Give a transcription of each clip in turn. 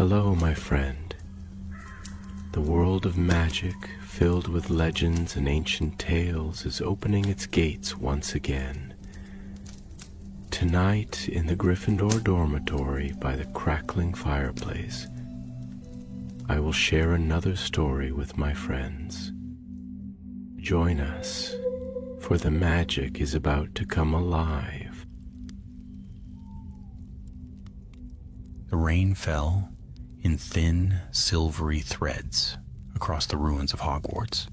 Hello, my friend. The world of magic, filled with legends and ancient tales, is opening its gates once again. Tonight, in the Gryffindor dormitory by the crackling fireplace, I will share another story with my friends. Join us, for the magic is about to come alive. The rain fell in thin, silvery threads across the ruins of Hogwarts,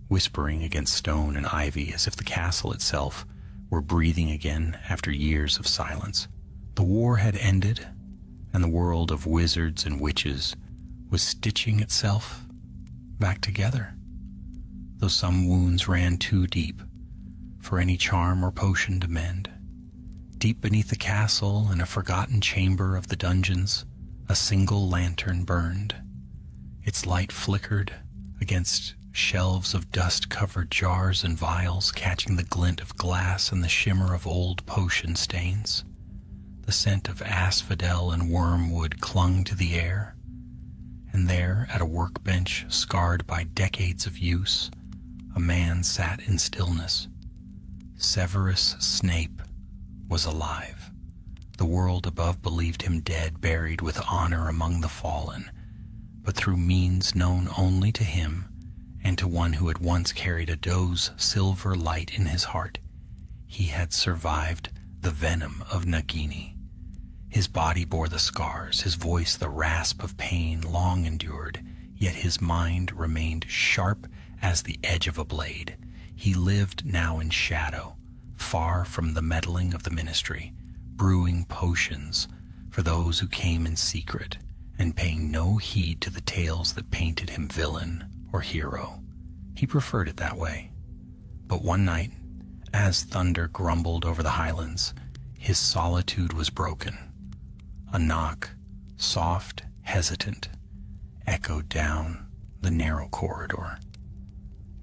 whispering against stone and ivy as if the castle itself were breathing again after years of silence. The war had ended, and the world of wizards and witches was stitching itself back together, though some wounds ran too deep for any charm or potion to mend. Deep beneath the castle, in a forgotten chamber of the dungeons, a single lantern burned. Its light flickered against shelves of dust-covered jars and vials, catching the glint of glass and the shimmer of old potion stains. The scent of asphodel and wormwood clung to the air, and there, at a workbench scarred by decades of use, a man sat in stillness. Severus Snape was alive. The world above believed him dead, buried with honor among the fallen, but through means known only to him and to one who had once carried a doe's silver light in his heart, he had survived the venom of Nagini. His body bore the scars, his voice the rasp of pain long endured, yet his mind remained sharp as the edge of a blade. He lived now in shadow, far from the meddling of the ministry, brewing potions for those who came in secret, and paying no heed to the tales that painted him villain or hero. He preferred it that way. But one night, as thunder grumbled over the highlands, his solitude was broken. A knock, soft, hesitant, echoed down the narrow corridor.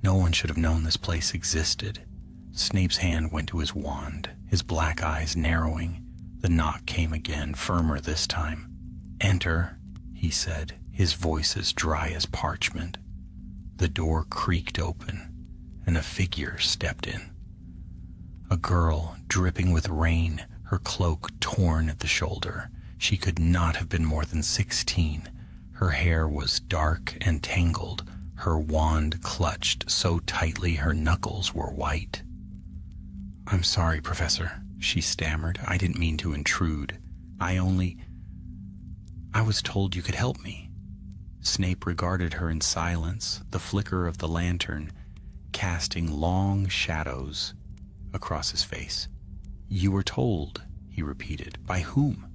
No one should have known this place existed. Snape's hand went to his wand, his black eyes narrowing. The knock came again, firmer this time. "Enter," he said, his voice as dry as parchment. The door creaked open, and a figure stepped in. A girl, dripping with rain, her cloak torn at the shoulder. She could not have been more than 16. Her hair was dark and tangled, her wand clutched so tightly her knuckles were white. "I'm sorry, Professor," she stammered. "I didn't mean to intrude. I was told you could help me." Snape regarded her in silence, the flicker of the lantern casting long shadows across his face. "You were told," he repeated. "By whom?"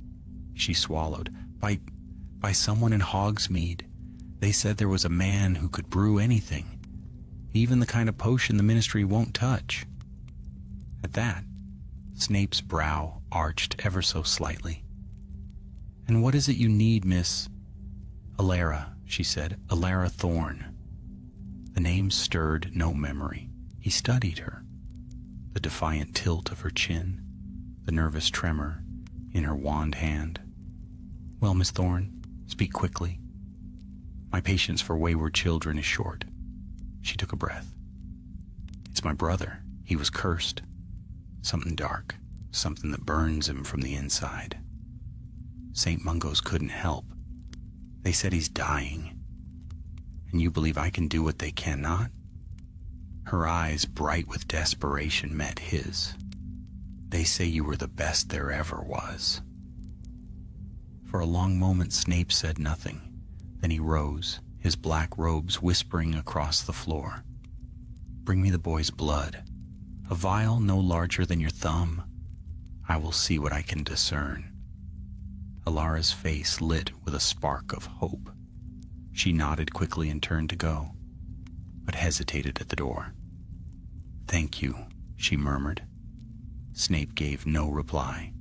She swallowed. By someone in Hogsmeade. They said there was a man who could brew anything, even the kind of potion the ministry won't touch." At that, Snape's brow arched ever so slightly. "And what is it you need, Miss?" "Alara," she said. "Alara Thorne." The name stirred no memory. He studied her. The defiant tilt of her chin, the nervous tremor in her wand hand. "Well, Miss Thorne, speak quickly. My patience for wayward children is short." She took a breath. "It's my brother. He was cursed. Something dark, something that burns him from the inside. St. Mungo's couldn't help. They said he's dying. And you believe I can do what they cannot?" Her eyes, bright with desperation, met his. "They say you were the best there ever was." For a long moment Snape said nothing. Then he rose, his black robes whispering across the floor. "Bring me the boy's blood. A vial no larger than your thumb. I will see what I can discern." Alara's face lit with a spark of hope. She nodded quickly and turned to go, but hesitated at the door. "Thank you," she murmured. Snape gave no reply.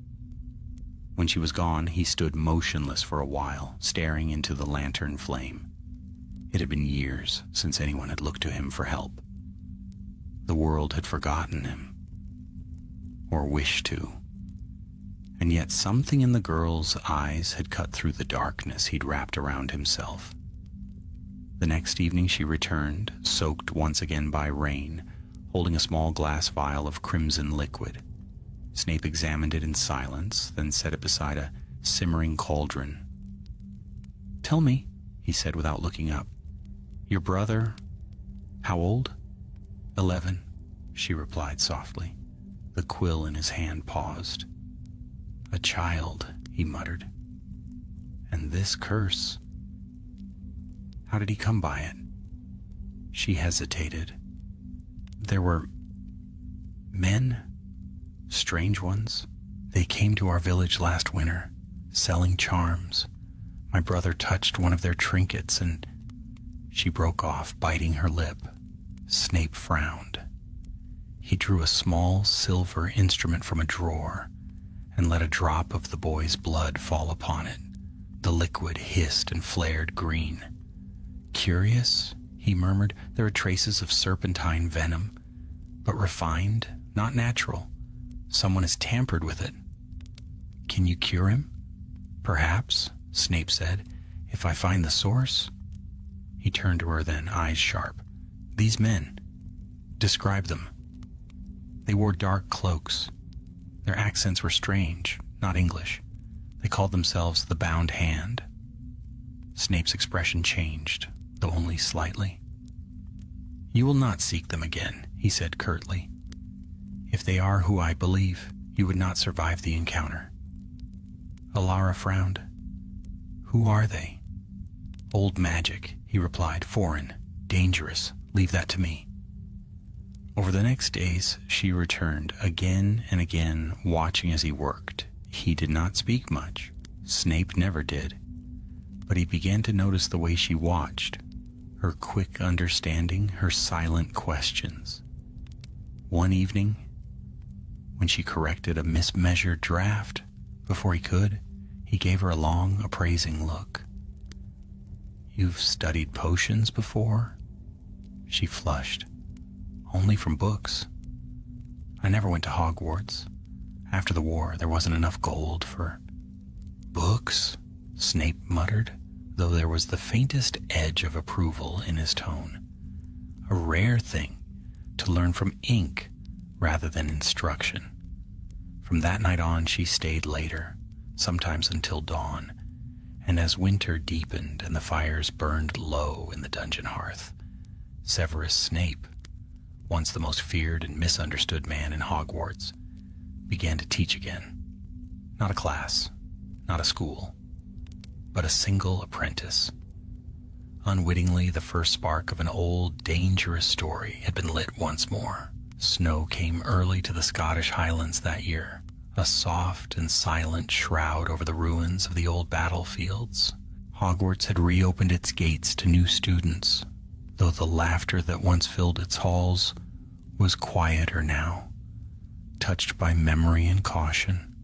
When she was gone, he stood motionless for a while, staring into the lantern flame. It had been years since anyone had looked to him for help. The world had forgotten him, or wished to, And yet something in the girl's eyes had cut through the darkness he'd wrapped around himself. The next evening she returned, soaked once again by rain, holding a small glass vial of crimson liquid. Snape examined it in silence, then set it beside a simmering cauldron. "Tell me," he said without looking up, "your brother, how old?" 11, she replied softly. The quill in his hand paused. "A child," he muttered. "And this curse. How did he come by it?" She hesitated. "There were men, strange ones. They came to our village last winter, selling charms. My brother touched one of their trinkets and..." She broke off, biting her lip. Snape frowned. He drew a small silver instrument from a drawer and let a drop of the boy's blood fall upon it. The liquid hissed and flared green. "Curious," he murmured. "There are traces of serpentine venom, but refined, not natural. Someone has tampered with it. Can you cure him?" "Perhaps," Snape said, "if I find the source." He turned to her then, eyes sharp. "These men, describe them." "They wore dark cloaks. Their accents were strange, not English. They called themselves the Bound Hand." Snape's expression changed, though only slightly. "You will not seek them again," he said curtly. "If they are who I believe, you would not survive the encounter." Alara frowned. "Who are they?" "Old magic," he replied. "Foreign, dangerous. Leave that to me." Over the next days, she returned again and again, watching as he worked. He did not speak much. Snape never did. But he began to notice the way she watched, her quick understanding, her silent questions. One evening, when she corrected a mismeasured draft, before he could, he gave her a long, appraising look. "You've studied potions before?" She flushed. "Only from books. I never went to Hogwarts. After the war, there wasn't enough gold for..." "Books?" Snape muttered, though there was the faintest edge of approval in his tone. A rare thing, to learn from ink rather than instruction. From that night on, she stayed later, sometimes until dawn, and as winter deepened and the fires burned low in the dungeon hearth, Severus Snape, once the most feared and misunderstood man in Hogwarts, began to teach again. Not a class, not a school, but a single apprentice. Unwittingly, the first spark of an old, dangerous story had been lit once more. Snow came early to the Scottish Highlands that year, a soft and silent shroud over the ruins of the old battlefields. Hogwarts had reopened its gates to new students, though the laughter that once filled its halls was quieter now, touched by memory and caution.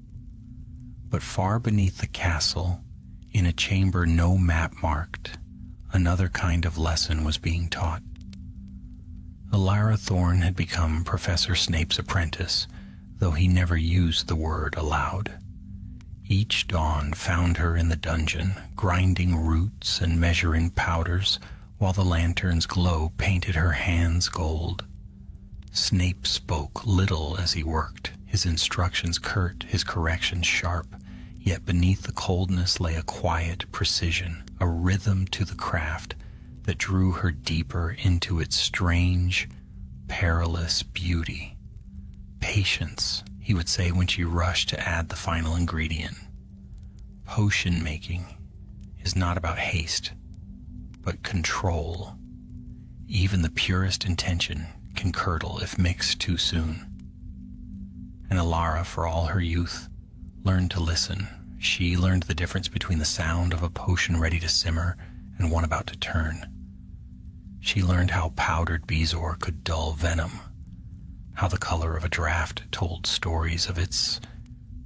But far beneath the castle, in a chamber no map marked, another kind of lesson was being taught. Alara Thorne had become Professor Snape's apprentice, though he never used the word aloud. Each dawn found her in the dungeon, grinding roots and measuring powders, while the lantern's glow painted her hands gold. Snape spoke little as he worked, his instructions curt, his corrections sharp, yet beneath the coldness lay a quiet precision, a rhythm to the craft that drew her deeper into its strange, perilous beauty. "Patience," he would say when she rushed to add the final ingredient. "Potion making is not about haste, but control. Even the purest intention can curdle if mixed too soon." And Alara, for all her youth, learned to listen. She learned the difference between the sound of a potion ready to simmer and one about to turn. She learned how powdered bezoar could dull venom, how the color of a draft told stories of its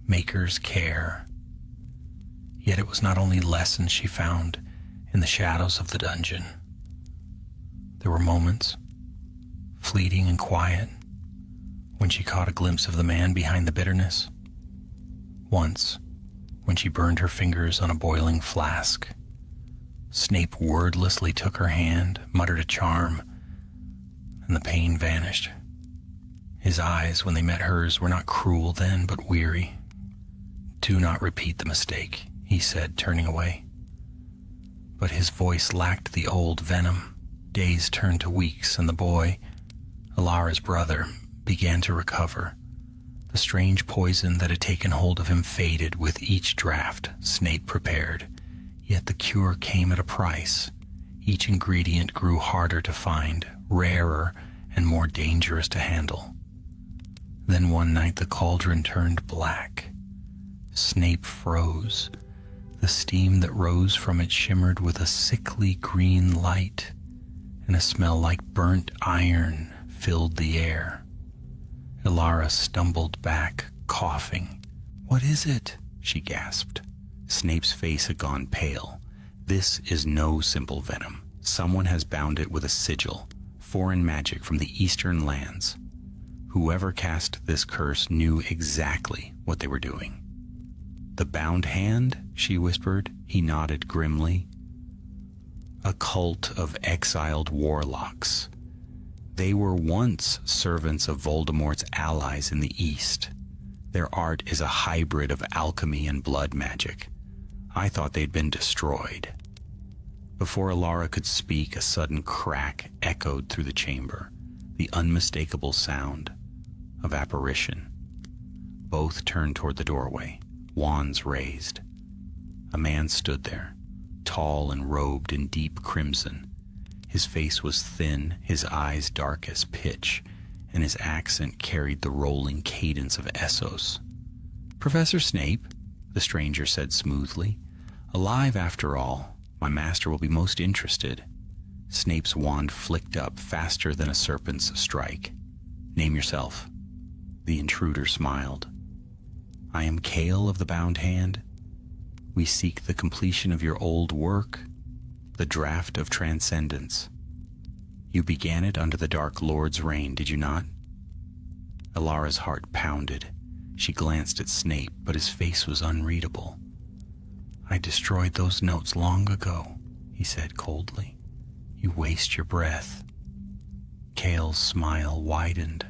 maker's care. Yet it was not only lessons she found in the shadows of the dungeon. There were moments, fleeting and quiet, when she caught a glimpse of the man behind the bitterness, Once, when she burned her fingers on a boiling flask, Snape wordlessly took her hand, muttered a charm, and the pain vanished. His eyes, when they met hers, were not cruel then, but weary. "Do not repeat the mistake," he said, turning away. But his voice lacked the old venom. Days turned to weeks, and the boy, Alara's brother, began to recover. The strange poison that had taken hold of him faded with each draught Snape prepared, yet the cure came at a price. Each ingredient grew harder to find, rarer, and more dangerous to handle. Then one night the cauldron turned black. Snape froze. The steam that rose from it shimmered with a sickly green light, and a smell like burnt iron filled the air. Alara stumbled back, coughing. "What is it?" she gasped. Snape's face had gone pale. "This is no simple venom. Someone has bound it with a sigil, foreign magic from the eastern lands. Whoever cast this curse knew exactly what they were doing." "The bound hand?" she whispered. He nodded grimly. "A cult of exiled warlocks. They were once servants of Voldemort's allies in the East. Their art is a hybrid of alchemy and blood magic. I thought they'd been destroyed." Before Alara could speak, a sudden crack echoed through the chamber, the unmistakable sound of apparition. Both turned toward the doorway, wands raised. A man stood there, tall and robed in deep crimson. His face was thin, his eyes dark as pitch, and his accent carried the rolling cadence of Essos. "Professor Snape," the stranger said smoothly. "Alive after all. My master will be most interested." Snape's wand flicked up faster than a serpent's strike. "Name yourself." The intruder smiled. "I am Cale of the Bound Hand. We seek the completion of your old work, the Draft of Transcendence. You began it under the Dark Lord's reign, did you not?" Alara's heart pounded. She glanced at Snape, but his face was unreadable. "I destroyed those notes long ago," he said coldly. "You waste your breath." Cale's smile widened.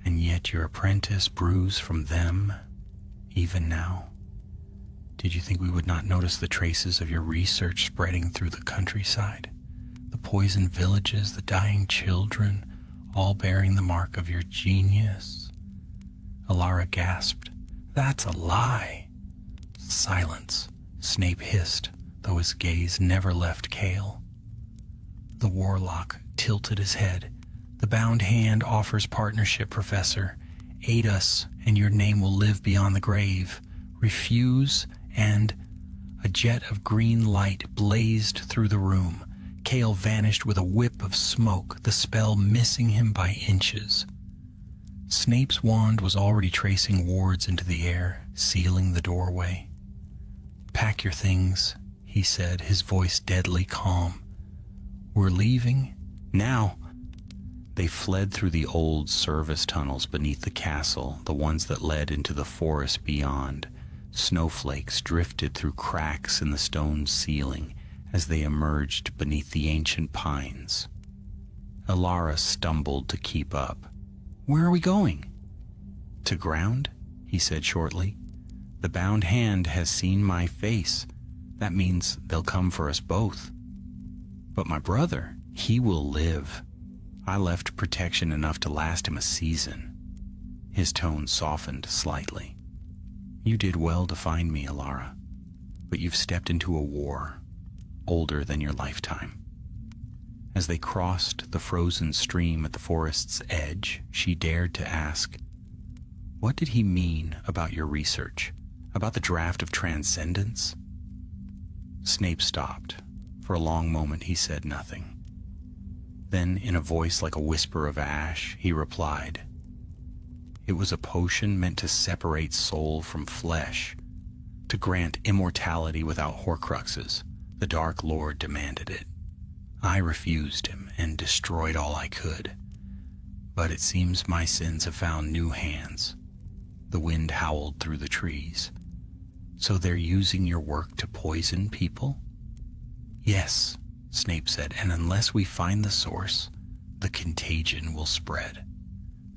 "And yet your apprentice brews from them, even now. Did you think we would not notice the traces of your research spreading through the countryside? The poisoned villages, the dying children, all bearing the mark of your genius?" Alara gasped. "That's a lie." "Silence," Snape hissed, though his gaze never left Cale. The warlock tilted his head. "The Bound Hand offers partnership, Professor. Aid us, and your name will live beyond the grave. Refuse, and..." A jet of green light blazed through the room. Cale vanished with a whip of smoke, the spell missing him by inches. Snape's wand was already tracing wards into the air, sealing the doorway. "Pack your things," he said, his voice deadly calm. "We're leaving now." They fled through the old service tunnels beneath the castle, the ones that led into the forest beyond. Snowflakes drifted through cracks in the stone ceiling as they emerged beneath the ancient pines. Alara stumbled to keep up. "Where are we going?" "To ground," he said shortly. "The Bound Hand has seen my face. That means they'll come for us both. But my brother, he will live. I left protection enough to last him a season." His tone softened slightly. "You did well to find me, Alara, but you've stepped into a war older than your lifetime." As they crossed the frozen stream at the forest's edge, she dared to ask, "What did he mean about your research? About the Draft of Transcendence?" Snape stopped. For a long moment he said nothing. Then, in a voice like a whisper of ash, he replied, "It was a potion meant to separate soul from flesh, to grant immortality without Horcruxes. The Dark Lord demanded it. I refused him and destroyed all I could. But it seems my sins have found new hands. The wind howled through the trees. So they're using your work to poison people? Yes, Snape said, and unless we find the source, the contagion will spread.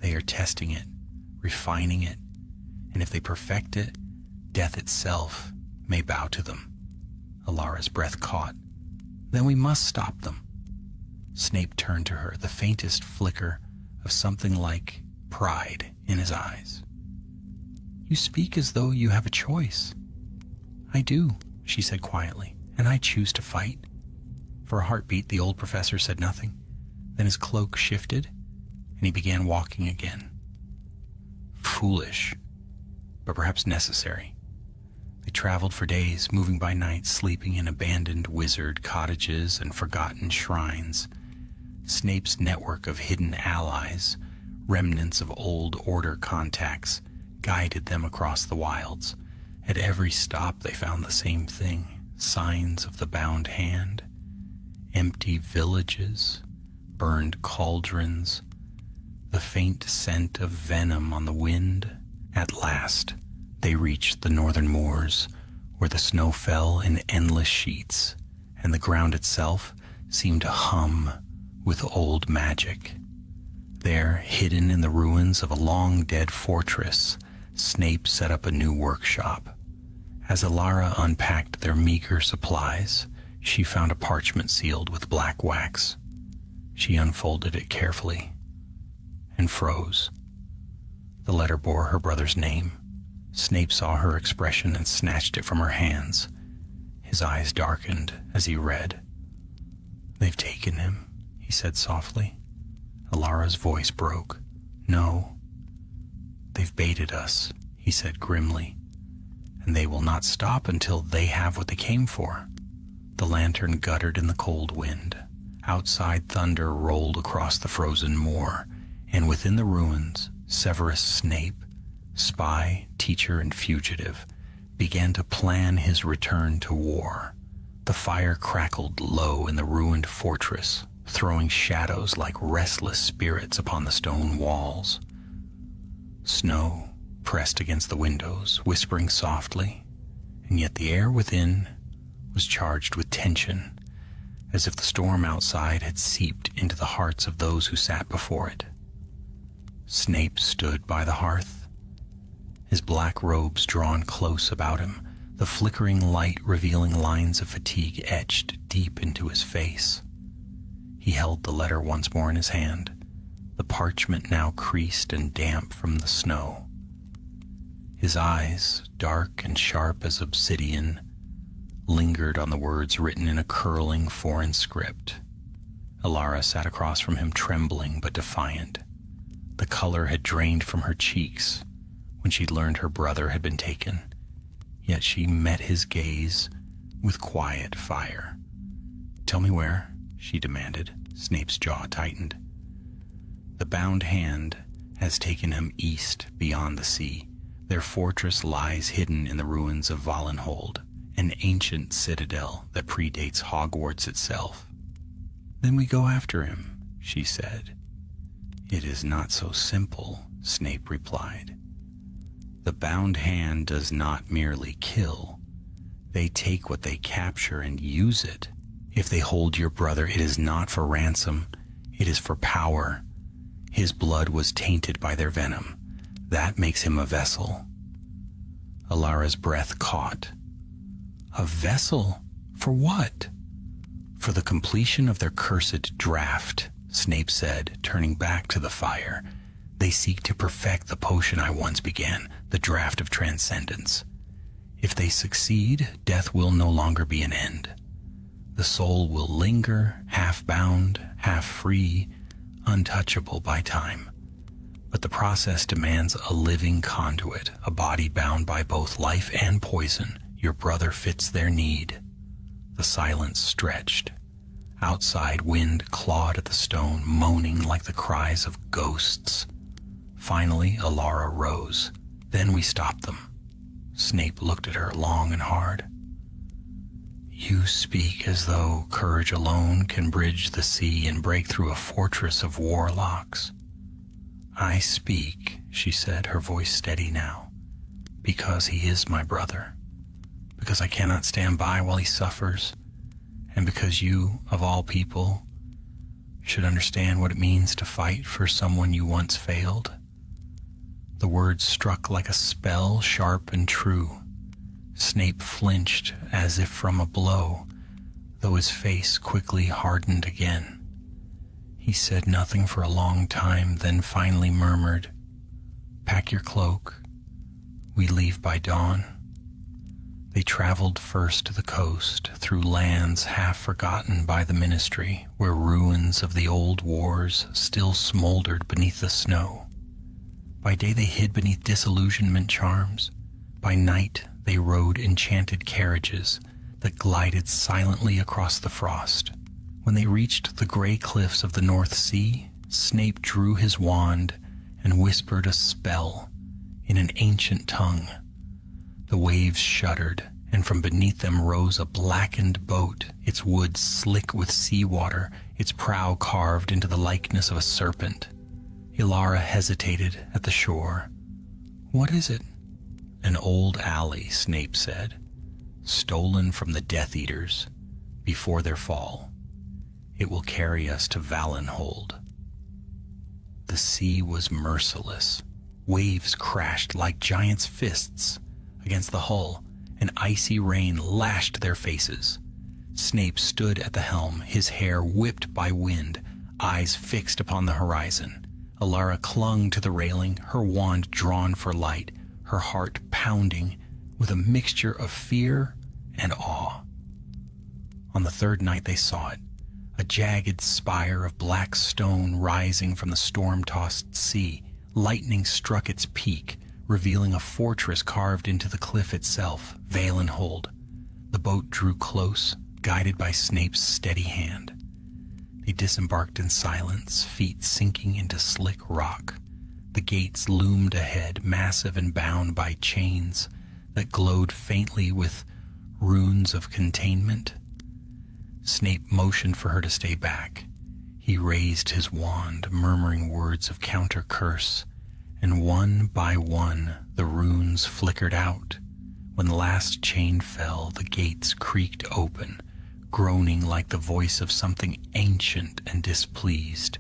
They are testing it, refining it, and if they perfect it, death itself may bow to them. Alara's breath caught. Then we must stop them. Snape turned to her, the faintest flicker of something like pride in his eyes. You speak as though you have a choice. I do, she said quietly, and I choose to fight. For a heartbeat, the old professor said nothing. Then his cloak shifted, and he began walking again. Foolish, but perhaps necessary. They traveled for days, moving by night, sleeping in abandoned wizard cottages and forgotten shrines. Snape's network of hidden allies, remnants of old order contacts, guided them across the wilds. At every stop they found the same thing, signs of the bound hand, empty villages, burned cauldrons, the faint scent of venom on the wind. At last, they reached the northern moors, where the snow fell in endless sheets, and the ground itself seemed to hum with old magic. There, hidden in the ruins of a long-dead fortress, Snape set up a new workshop. As Alara unpacked their meager supplies, she found a parchment sealed with black wax. She unfolded it carefully and froze. The letter bore her brother's name. Snape saw her expression and snatched it from her hands. His eyes darkened as he read. They've taken him, he said softly. Alara's voice broke. No. They've baited us, he said grimly. And they will not stop until they have what they came for. The lantern guttered in the cold wind. Outside, thunder rolled across the frozen moor, and within the ruins, Severus Snape, spy, teacher, and fugitive, began to plan his return to war. The fire crackled low in the ruined fortress, throwing shadows like restless spirits upon the stone walls. Snow pressed against the windows, whispering softly, and yet the air within was charged with tension, as if the storm outside had seeped into the hearts of those who sat before it. Snape stood by the hearth, his black robes drawn close about him, the flickering light revealing lines of fatigue etched deep into his face. He held the letter once more in his hand, the parchment now creased and damp from the snow. His eyes, dark and sharp as obsidian, lingered on the words written in a curling foreign script. Alara sat across from him, trembling but defiant. The color had drained from her cheeks when she'd learned her brother had been taken, yet she met his gaze with quiet fire. Tell me where, she demanded. Snape's jaw tightened. The bound hand has taken him east beyond the sea. Their fortress lies hidden in the ruins of Valenhold, an ancient citadel that predates Hogwarts itself. Then we go after him, she said. It is not so simple, Snape replied. The bound hand does not merely kill. They take what they capture and use it. If they hold your brother, it is not for ransom. It is for power. His blood was tainted by their venom. That makes him a vessel. Alara's breath caught. A vessel? For what? For the completion of their cursed draft, Snape said, turning back to the fire. They seek to perfect the potion I once began, the draft of transcendence. If they succeed, death will no longer be an end. The soul will linger, half bound, half free, untouchable by time. But the process demands a living conduit, a body bound by both life and poison. Your brother fits their need. The silence stretched. Outside, wind clawed at the stone, moaning like the cries of ghosts. Finally, Alara rose. Then we stopped them. Snape looked at her long and hard. You speak as though courage alone can bridge the sea and break through a fortress of warlocks. I speak, she said, her voice steady now, because he is my brother, because I cannot stand by while he suffers, and because you, of all people, should understand what it means to fight for someone you once failed. The words struck like a spell, sharp and true. Snape flinched as if from a blow, though his face quickly hardened again. He said nothing for a long time, then finally murmured, "Pack your cloak. We leave by dawn." They traveled first to the coast, through lands half forgotten by the Ministry, where ruins of the old wars still smoldered beneath the snow. By day they hid beneath disillusionment charms. By night they rode enchanted carriages that glided silently across the frost. When they reached the gray cliffs of the North Sea, Snape drew his wand and whispered a spell in an ancient tongue. The waves shuddered, and from beneath them rose a blackened boat, its wood slick with seawater, its prow carved into the likeness of a serpent. Ilara hesitated at the shore. "What is it?" "An old alley," Snape said, "stolen from the Death Eaters before their fall. It will carry us to Valenhold." The sea was merciless. Waves crashed like giants' fists against the hull, and icy rain lashed their faces. Snape stood at the helm, his hair whipped by wind, eyes fixed upon the horizon. Ilara clung to the railing, her wand drawn for light, her heart pounding with a mixture of fear and awe. On the third night they saw it, a jagged spire of black stone rising from the storm-tossed sea. Lightning struck its peak, revealing a fortress carved into the cliff itself, Valenhold. The boat drew close, guided by Snape's steady hand. They disembarked in silence, feet sinking into slick rock. The gates loomed ahead, massive and bound by chains that glowed faintly with runes of containment. Snape motioned for her to stay back. He raised his wand, murmuring words of counter-curse, and one by one the runes flickered out. When the last chain fell, the gates creaked open, groaning like the voice of something ancient and displeased.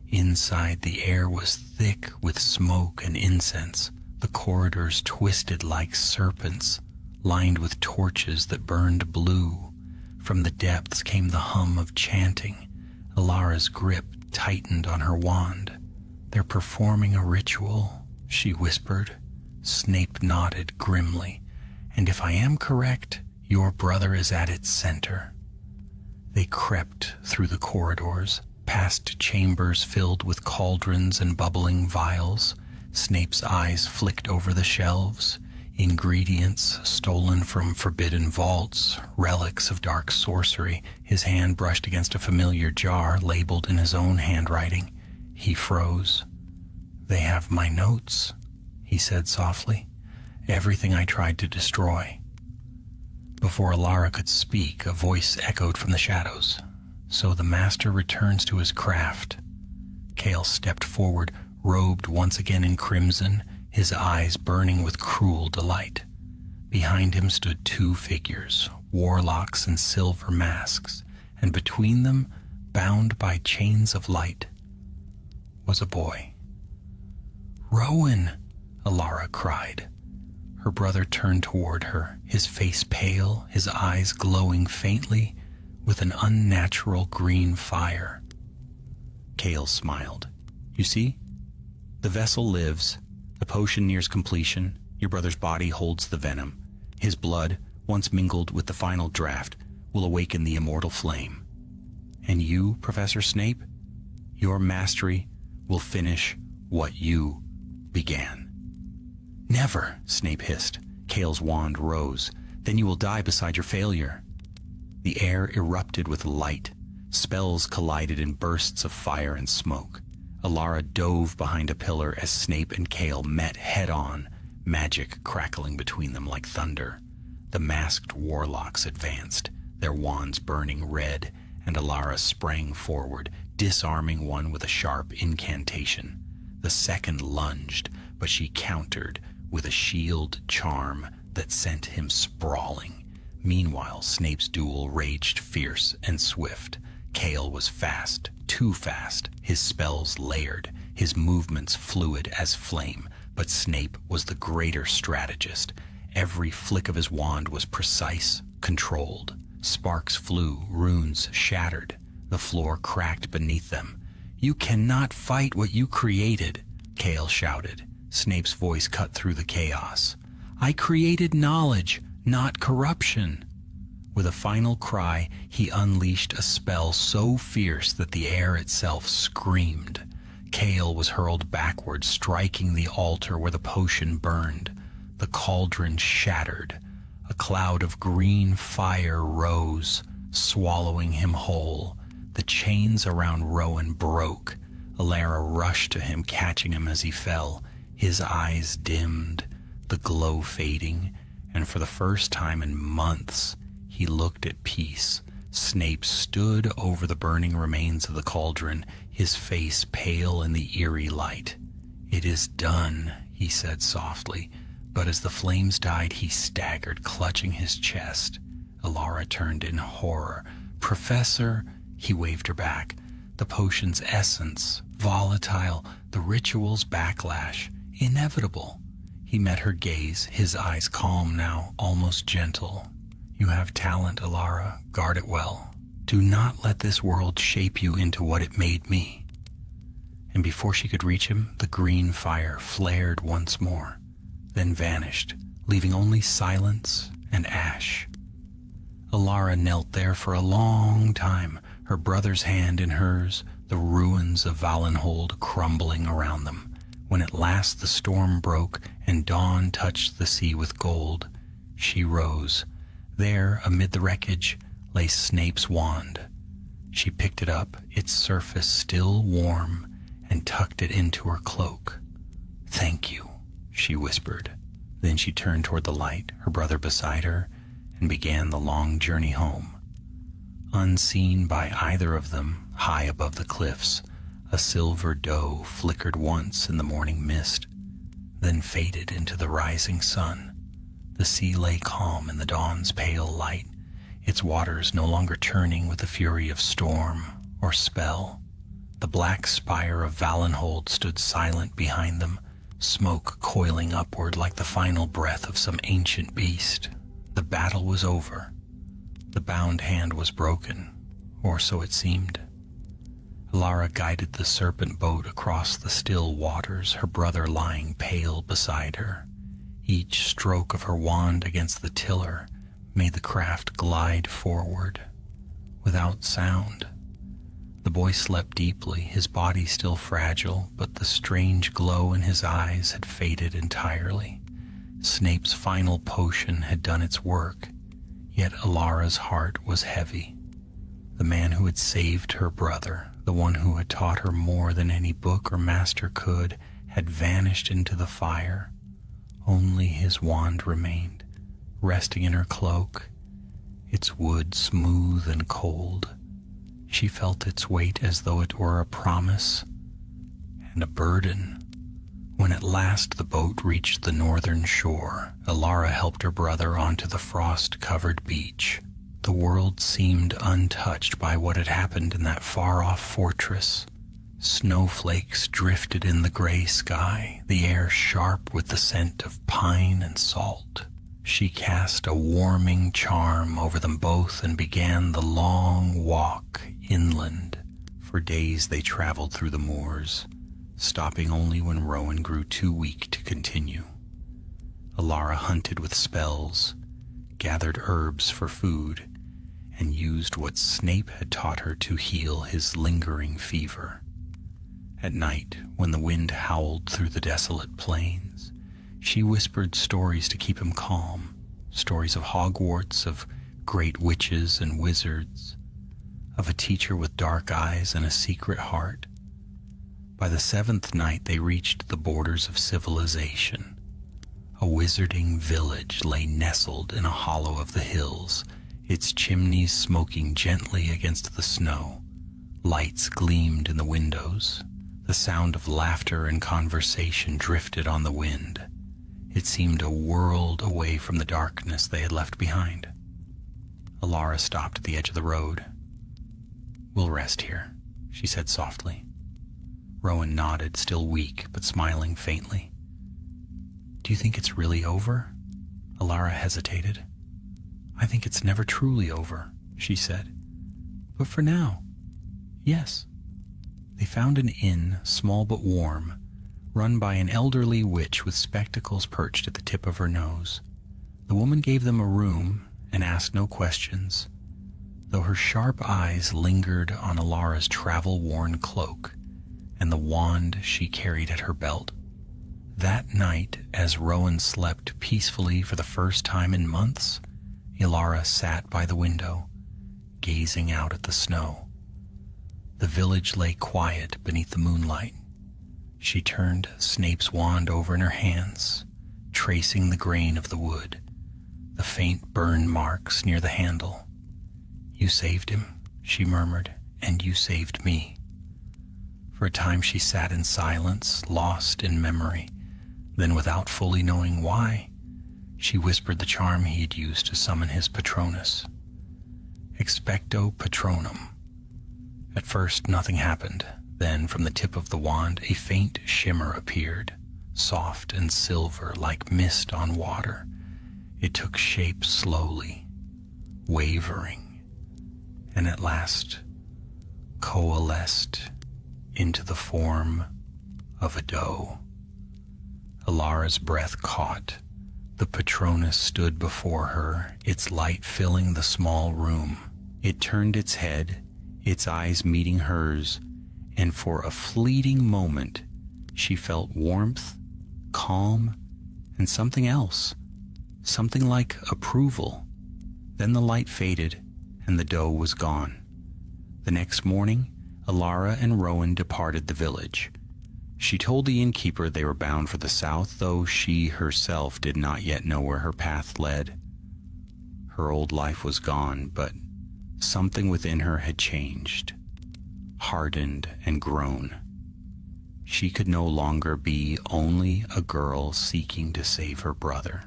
Inside, the air was thick with smoke and incense. The corridors twisted like serpents, lined with torches that burned blue. From the depths came the hum of chanting. Ilara's grip tightened on her wand. "They're performing a ritual," she whispered. Snape nodded grimly. "And if I am correct, your brother is at its center." They crept through the corridors, past chambers filled with cauldrons and bubbling vials. Snape's eyes flicked over the shelves. Ingredients stolen from forbidden vaults, relics of dark sorcery. His hand brushed against a familiar jar labeled in his own handwriting. He froze. "They have my notes," he said softly. "Everything I tried to destroy." Before Ilara could speak, a voice echoed from the shadows. "So the master returns to his craft." Cale stepped forward, robed once again in crimson, his eyes burning with cruel delight. Behind him stood two figures, warlocks in silver masks, and between them, bound by chains of light, was a boy. "Rowan!" Ilara cried. Her brother turned toward her, his face pale, his eyes glowing faintly with an unnatural green fire. Cale smiled. "You see? The vessel lives. The potion nears completion. Your brother's body holds the venom. His blood, once mingled with the final draft, will awaken the immortal flame. And you, Professor Snape, your mastery will finish what you began." "Never," Snape hissed. Cale's wand rose. "Then you will die beside your failure." The air erupted with light. Spells collided in bursts of fire and smoke. Ilara dove behind a pillar as Snape and Cale met head-on, magic crackling between them like thunder. The masked warlocks advanced, their wands burning red, and Ilara sprang forward, disarming one with a sharp incantation. The second lunged, but she countered with a shield charm that sent him sprawling. Meanwhile, Snape's duel raged fierce and swift. Cale was fast, too fast, his spells layered, his movements fluid as flame, but Snape was the greater strategist. Every flick of his wand was precise, controlled. Sparks flew, runes shattered, the floor cracked beneath them. "You cannot fight what you created," Cale shouted. Snape's voice cut through the chaos. "I created knowledge, not corruption." With a final cry, he unleashed a spell so fierce that the air itself screamed. Cale was hurled backward, striking the altar where the potion burned. The cauldron shattered. A cloud of green fire rose, swallowing him whole. The chains around Rowan broke. Alara rushed to him, catching him as he fell. His eyes dimmed, the glow fading, and for the first time in months, he looked at peace. Snape stood over the burning remains of the cauldron, his face pale in the eerie light. "It is done," he said softly, but as the flames died, he staggered, clutching his chest. Alara turned in horror. "Professor," he waved her back. "The potion's essence, volatile, the ritual's backlash, inevitable." He met her gaze, his eyes calm now, almost gentle. "You have talent, Alara. Guard it well. Do not let this world shape you into what it made me." And before she could reach him, the green fire flared once more, then vanished, leaving only silence and ash. Alara knelt there for a long time, her brother's hand in hers, the ruins of Valenhold crumbling around them. When at last the storm broke and dawn touched the sea with gold, she rose. There, amid the wreckage, lay Snape's wand. She picked it up, its surface still warm, and tucked it into her cloak. "Thank you," she whispered. Then she turned toward the light, her brother beside her, and began the long journey home. Unseen by either of them, high above the cliffs, a silver doe flickered once in the morning mist, then faded into the rising sun. The sea lay calm in the dawn's pale light, its waters no longer churning with the fury of storm or spell. The black spire of Valenhold stood silent behind them, smoke coiling upward like the final breath of some ancient beast. The battle was over. The bound hand was broken, or so it seemed. Alara guided the serpent boat across the still waters, her brother lying pale beside her. Each stroke of her wand against the tiller made the craft glide forward, without sound. The boy slept deeply, his body still fragile, but the strange glow in his eyes had faded entirely. Snape's final potion had done its work, yet Alara's heart was heavy. The man who had saved her brother, the one who had taught her more than any book or master could, had vanished into the fire. Only his wand remained, resting in her cloak, its wood smooth and cold. She felt its weight as though it were a promise and a burden. When at last the boat reached the northern shore, Alara helped her brother onto the frost-covered beach. The world seemed untouched by what had happened in that far-off fortress. Snowflakes drifted in the gray sky, the air sharp with the scent of pine and salt. She cast a warming charm over them both and began the long walk inland. For days they traveled through the moors, stopping only when Rowan grew too weak to continue. Alara hunted with spells, gathered herbs for food, and used what Snape had taught her to heal his lingering fever. At night, when the wind howled through the desolate plains, she whispered stories to keep him calm, stories of Hogwarts, of great witches and wizards, of a teacher with dark eyes and a secret heart. By the 7th night they reached the borders of civilization. A wizarding village lay nestled in a hollow of the hills, its chimneys smoking gently against the snow. Lights gleamed in the windows. The sound of laughter and conversation drifted on the wind. It seemed a world away from the darkness they had left behind. Alara stopped at the edge of the road. "We'll rest here," she said softly. Rowan nodded, still weak, but smiling faintly. "Do you think it's really over?" Alara hesitated. "I think it's never truly over," she said. "But for now, yes." They found an inn, small but warm, run by an elderly witch with spectacles perched at the tip of her nose. The woman gave them a room and asked no questions, though her sharp eyes lingered on Alara's travel-worn cloak and the wand she carried at her belt. That night, as Rowan slept peacefully for the first time in months, Alara sat by the window, gazing out at the snow. The village lay quiet beneath the moonlight. She turned Snape's wand over in her hands, tracing the grain of the wood, the faint burn marks near the handle. "You saved him," she murmured, "and you saved me." For a time she sat in silence, lost in memory. Then, without fully knowing why, she whispered the charm he had used to summon his Patronus. Expecto Patronum. At first, nothing happened. Then, from the tip of the wand, a faint shimmer appeared, soft and silver like mist on water. It took shape slowly, wavering, and at last coalesced into the form of a doe. Alara's breath caught. The Patronus stood before her, its light filling the small room. It turned its head, its eyes meeting hers, and for a fleeting moment she felt warmth, calm, and something else, something like approval. Then the light faded, and the doe was gone. The next morning, Alara and Rowan departed the village. She told the innkeeper they were bound for the south, though she herself did not yet know where her path led. Her old life was gone, but something within her had changed, hardened and grown. She could no longer be only a girl seeking to save her brother.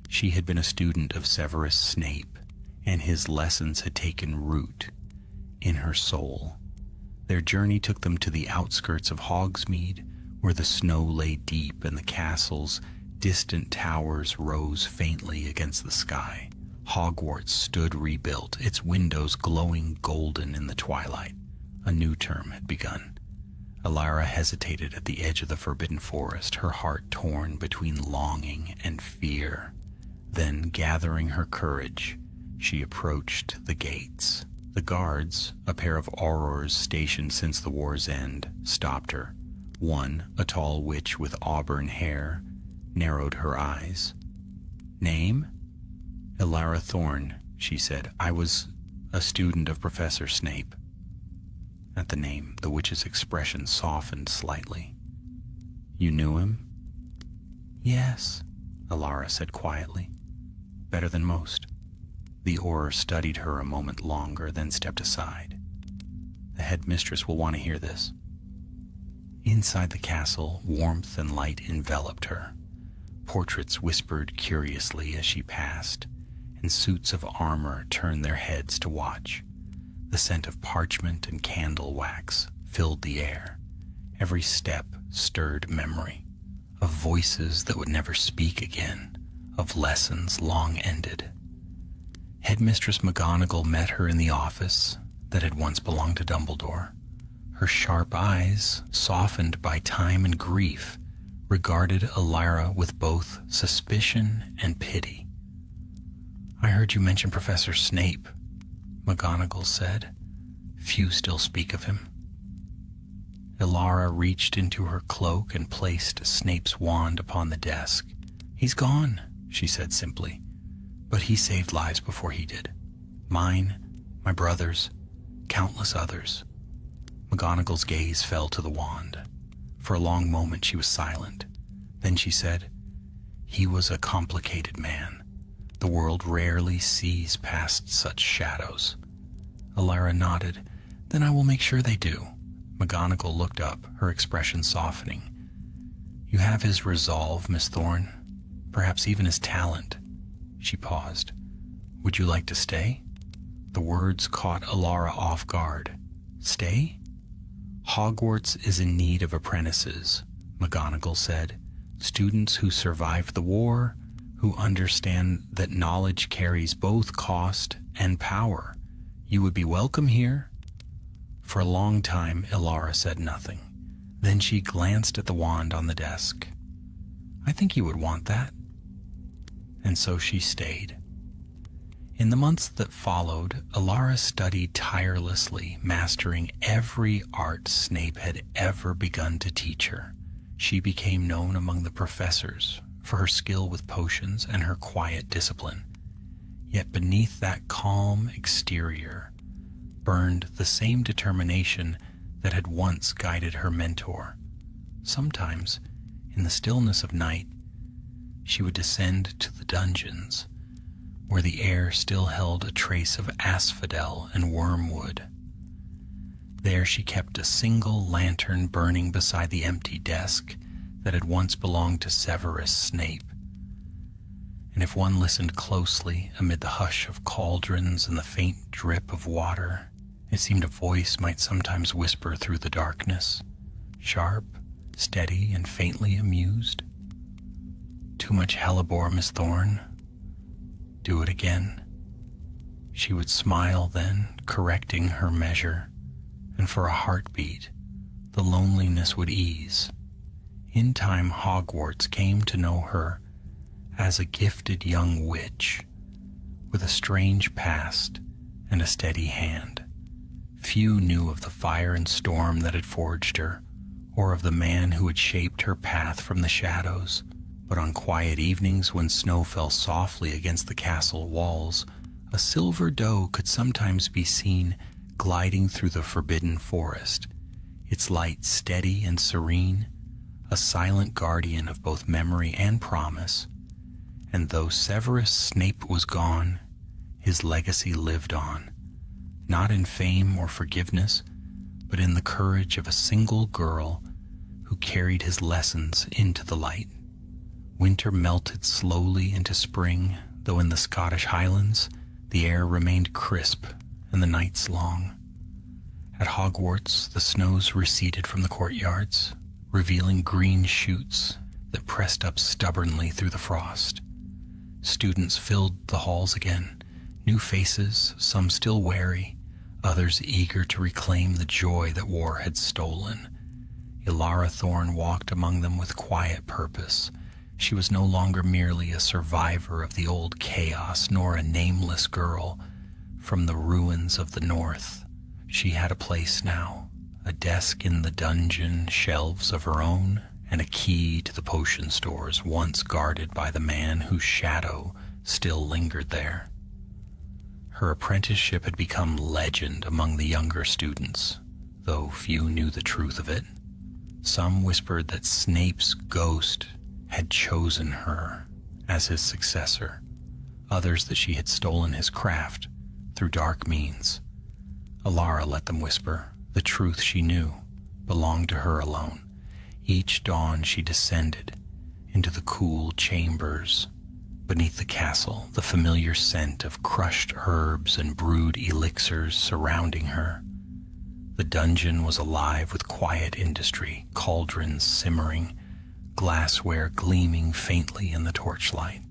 She had been a student of Severus Snape, and his lessons had taken root in her soul. Their journey took them to the outskirts of Hogsmeade, where the snow lay deep and the castle's distant towers rose faintly against the sky. Hogwarts stood rebuilt, its windows glowing golden in the twilight. A new term had begun. Alara hesitated at the edge of the forbidden forest, her heart torn between longing and fear. Then, gathering her courage, she approached the gates. The guards, a pair of aurors stationed since the war's end, stopped her. One, a tall witch with auburn hair, narrowed her eyes. "Name?" "Alara Thorne," she said. "I was a student of Professor Snape." At the name, the witch's expression softened slightly. "You knew him?" "Yes," Alara said quietly. "Better than most." The auror studied her a moment longer, then stepped aside. "The headmistress will want to hear this." Inside the castle, warmth and light enveloped her. Portraits whispered curiously as she passed, and suits of armor turned their heads to watch. The scent of parchment and candle wax filled the air. Every step stirred memory, of voices that would never speak again, of lessons long ended. Headmistress McGonagall met her in the office that had once belonged to Dumbledore. Her sharp eyes, softened by time and grief, regarded Alara with both suspicion and pity. "I heard you mention Professor Snape," McGonagall said. "Few still speak of him." Alara reached into her cloak and placed Snape's wand upon the desk. "He's gone," she said simply. "But he saved lives before he did. Mine, my brother's, countless others." McGonagall's gaze fell to the wand. For a long moment she was silent. Then she said, "He was a complicated man. The world rarely sees past such shadows." Alara nodded. "Then I will make sure they do." McGonagall looked up, her expression softening. "You have his resolve, Miss Thorne. perhaps even his talent. She paused. Would you like to stay? The words caught Alara off guard. Stay? Hogwarts is in need of apprentices, McGonagall said. Students who survived the war, who understand that knowledge carries both cost and power. You would be welcome here. For a long time, Alara said nothing. Then she glanced at the wand on the desk. I think you would want that. And so she stayed. In the months that followed, Alara studied tirelessly, mastering every art Snape had ever begun to teach her. She became known among the professors for her skill with potions and her quiet discipline. Yet beneath that calm exterior burned the same determination that had once guided her mentor. Sometimes, in the stillness of night, she would descend to the dungeons, where the air still held a trace of asphodel and wormwood. There she kept a single lantern burning beside the empty desk that had once belonged to Severus Snape. And if one listened closely amid the hush of cauldrons and the faint drip of water, it seemed a voice might sometimes whisper through the darkness, sharp, steady, and faintly amused. Too much hellebore, Miss Thorne. Do it again. She would smile then, correcting her measure, and for a heartbeat, the loneliness would ease. In time, Hogwarts came to know her as a gifted young witch with a strange past and a steady hand. Few knew of the fire and storm that had forged her, or of the man who had shaped her path from the shadows. But on quiet evenings when snow fell softly against the castle walls, a silver doe could sometimes be seen gliding through the forbidden forest, its light steady and serene, a silent guardian of both memory and promise. And though Severus Snape was gone, his legacy lived on, not in fame or forgiveness, but in the courage of a single girl who carried his lessons into the light. Winter melted slowly into spring, though in the Scottish Highlands the air remained crisp and the nights long. At Hogwarts, the snows receded from the courtyards, revealing green shoots that pressed up stubbornly through the frost. Students filled the halls again, new faces, some still wary, others eager to reclaim the joy that war had stolen. Alara Thorne walked among them with quiet purpose. She was no longer merely a survivor of the old chaos, nor a nameless girl from the ruins of the North. She had a place now, a desk in the dungeon shelves of her own, and a key to the potion stores once guarded by the man whose shadow still lingered there. Her apprenticeship had become legend among the younger students, though few knew the truth of it. Some whispered that Snape's ghost had chosen her as his successor, others that she had stolen his craft through dark means. Alara let them whisper. The truth she knew belonged to her alone. Each dawn she descended into the cool chambers beneath the castle, the familiar scent of crushed herbs and brewed elixirs surrounding her. The dungeon was alive with quiet industry, cauldrons simmering, glassware gleaming faintly in the torchlight.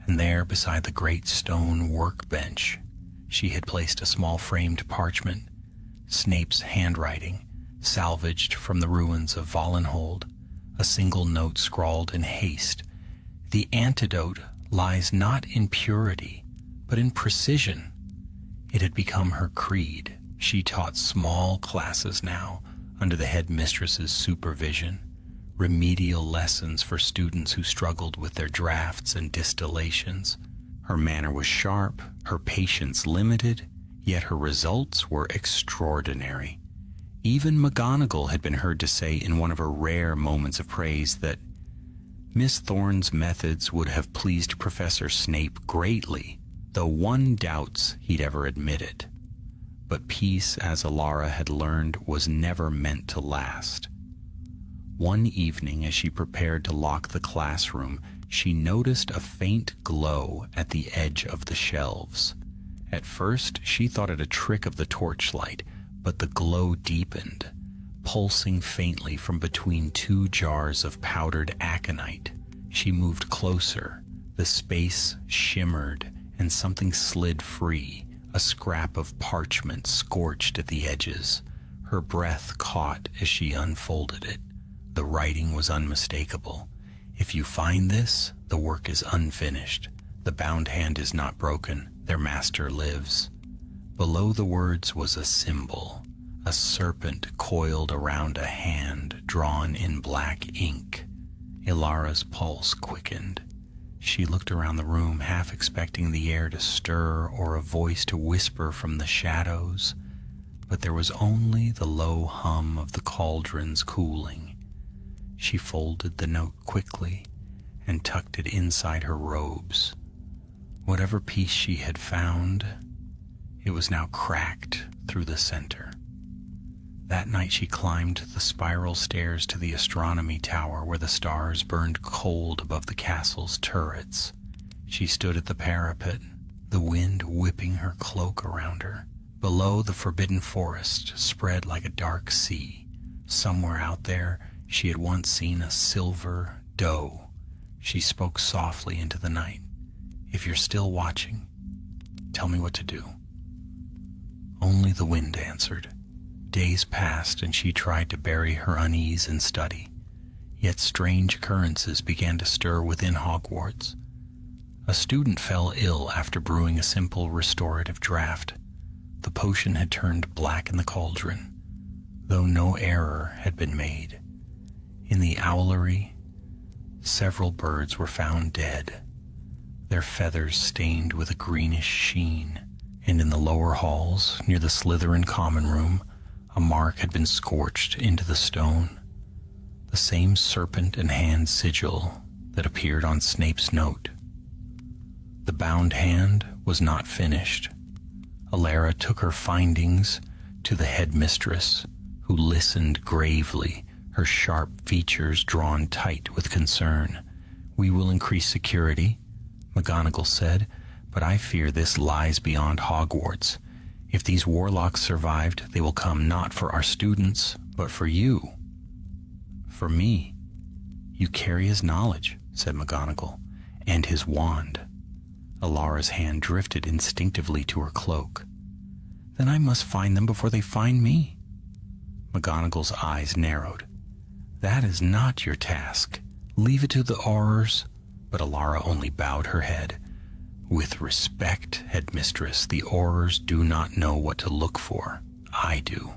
And there, beside the great stone workbench, she had placed a small framed parchment, Snape's handwriting, salvaged from the ruins of Vollenhold, a single note scrawled in haste. The antidote lies not in purity, but in precision. It had become her creed. She taught small classes now, under the headmistress's supervision, remedial lessons for students who struggled with their drafts and distillations. Her manner was sharp, her patience limited, yet her results were extraordinary. Even McGonagall had been heard to say in one of her rare moments of praise that Miss Thorne's methods would have pleased Professor Snape greatly, though one doubts he'd ever admit it. But peace, as Alara had learned, was never meant to last. One evening, as she prepared to lock the classroom, she noticed a faint glow at the edge of the shelves. At first, she thought it a trick of the torchlight, but the glow deepened, pulsing faintly from between two jars of powdered aconite. She moved closer. The space shimmered, and something slid free, a scrap of parchment scorched at the edges. Her breath caught as she unfolded it. The writing was unmistakable. If you find this, the work is unfinished. The bound hand is not broken. Their master lives. Below the words was a symbol, a serpent coiled around a hand drawn in black ink. Ilara's pulse quickened. She looked around the room, half expecting the air to stir or a voice to whisper from the shadows, but there was only the low hum of the cauldron's cooling. She folded the note quickly and tucked it inside her robes. Whatever piece she had found, it was now cracked through the center. That night she climbed the spiral stairs to the astronomy tower where the stars burned cold above the castle's turrets. She stood at the parapet, the wind whipping her cloak around her. Below, the forbidden forest spread like a dark sea. Somewhere out there, she had once seen a silver doe. She spoke softly into the night. If you're still watching, tell me what to do. Only the wind answered. Days passed and she tried to bury her unease in study. Yet strange occurrences began to stir within Hogwarts. A student fell ill after brewing a simple restorative draught. The potion had turned black in the cauldron, though no error had been made. In the owlery, several birds were found dead, their feathers stained with a greenish sheen, and in the lower halls, near the Slytherin common room, a mark had been scorched into the stone, the same serpent and hand sigil that appeared on Snape's note. The bound hand was not finished. Alara took her findings to the headmistress, who listened gravely, her sharp features drawn tight with concern. "We will increase security," McGonagall said, "but I fear this lies beyond Hogwarts. If these warlocks survived, they will come not for our students, but for you." "For me." "You carry his knowledge," said McGonagall, "and his wand." Alara's hand drifted instinctively to her cloak. "Then I must find them before they find me." McGonagall's eyes narrowed. "That is not your task. Leave it to the Aurors." But Alara only bowed her head. "With respect, headmistress, the Aurors do not know what to look for. I do."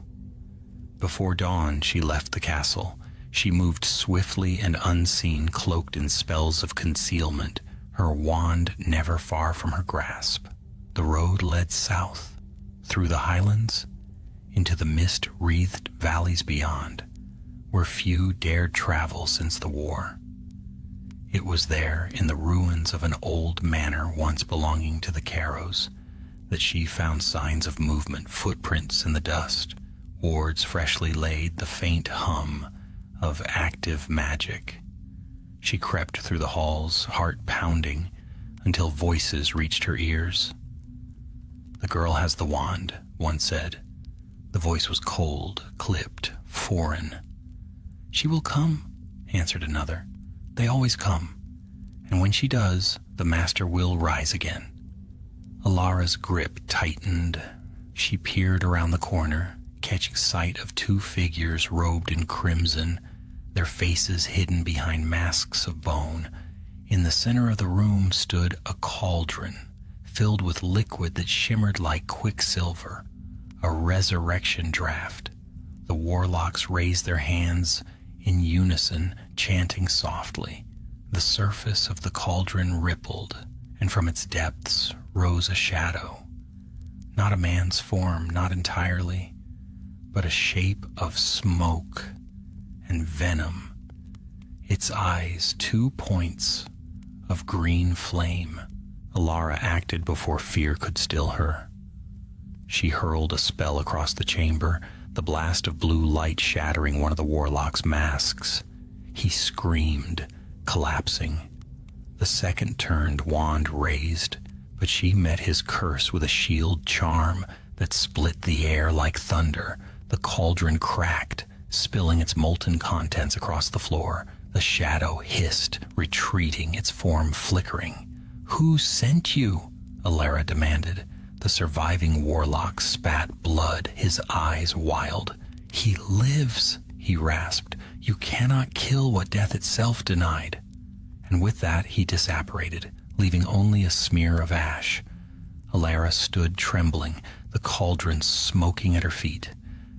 Before dawn, she left the castle. She moved swiftly and unseen, cloaked in spells of concealment, her wand never far from her grasp. The road led south, through the highlands, into the mist-wreathed valleys beyond, where few dared travel since the war. It was there, in the ruins of an old manor once belonging to the Carrows, that she found signs of movement, footprints in the dust, wards freshly laid, the faint hum of active magic. She crept through the halls, heart pounding, until voices reached her ears. "The girl has the wand," one said. The voice was cold, clipped, foreign. "She will come," answered another. "They always come. And when she does, the master will rise again." Alara's grip tightened. She peered around the corner, catching sight of two figures robed in crimson, their faces hidden behind masks of bone. In the center of the room stood a cauldron, filled with liquid that shimmered like quicksilver, a resurrection draught. The warlocks raised their hands in unison, chanting softly. The surface of the cauldron rippled, and from its depths rose a shadow. Not a man's form, not entirely, but a shape of smoke and venom. Its eyes, 2 points of green flame. Alara acted before fear could still her. She hurled a spell across the chamber, the blast of blue light shattering one of the warlock's masks. He screamed, collapsing. The second turned, wand raised, but she met his curse with a shield charm that split the air like thunder. The cauldron cracked, spilling its molten contents across the floor. The shadow hissed, retreating, its form flickering. "Who sent you?" Alara demanded. The surviving warlock spat blood, his eyes wild. "He lives," he rasped. "You cannot kill what death itself denied." And with that he disapparated, leaving only a smear of ash. Alara stood trembling, the cauldron smoking at her feet.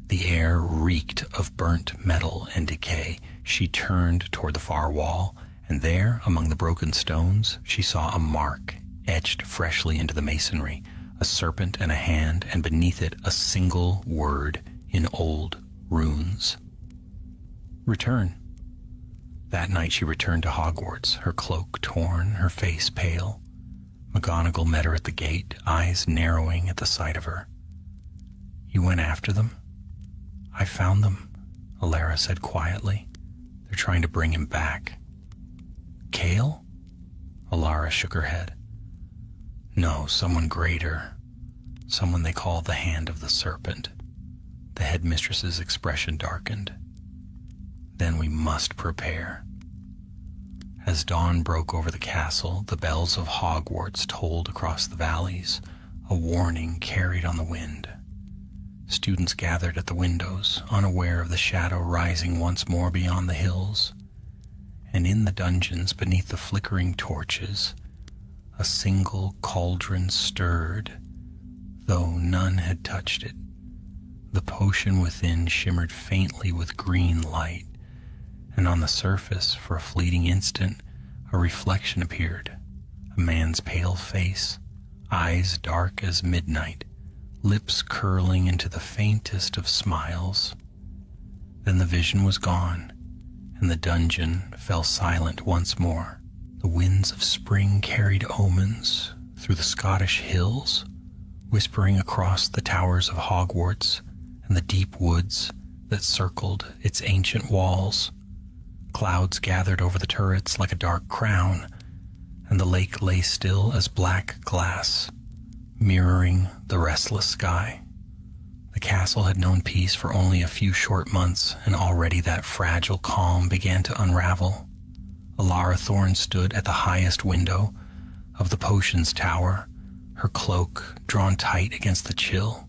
The air reeked of burnt metal and decay. She turned toward the far wall, and there, among the broken stones, she saw a mark etched freshly into the masonry, a serpent and a hand, and beneath it a single word in old runes. Return. That night she returned to Hogwarts, her cloak torn, her face pale. McGonagall met her at the gate, eyes narrowing at the sight of her. "You went after them?" "I found them," Alara said quietly. "They're trying to bring him back." "Cale?" Alara shook her head. "No, someone greater. Someone they call the Hand of the Serpent." The headmistress's expression darkened. "Then we must prepare." As dawn broke over the castle, the bells of Hogwarts tolled across the valleys, a warning carried on the wind. Students gathered at the windows, unaware of the shadow rising once more beyond the hills. And in the dungeons beneath the flickering torches, a single cauldron stirred, though none had touched it. The potion within shimmered faintly with green light, and on the surface, for a fleeting instant, a reflection appeared. A man's pale face, eyes dark as midnight, lips curling into the faintest of smiles. Then the vision was gone, and the dungeon fell silent once more. The winds of spring carried omens through the Scottish hills, whispering across the towers of Hogwarts and the deep woods that circled its ancient walls. Clouds gathered over the turrets like a dark crown, and the lake lay still as black glass, mirroring the restless sky. The castle had known peace for only a few short months, and already that fragile calm began to unravel. Alara Thorne stood at the highest window of the potions tower, her cloak drawn tight against the chill.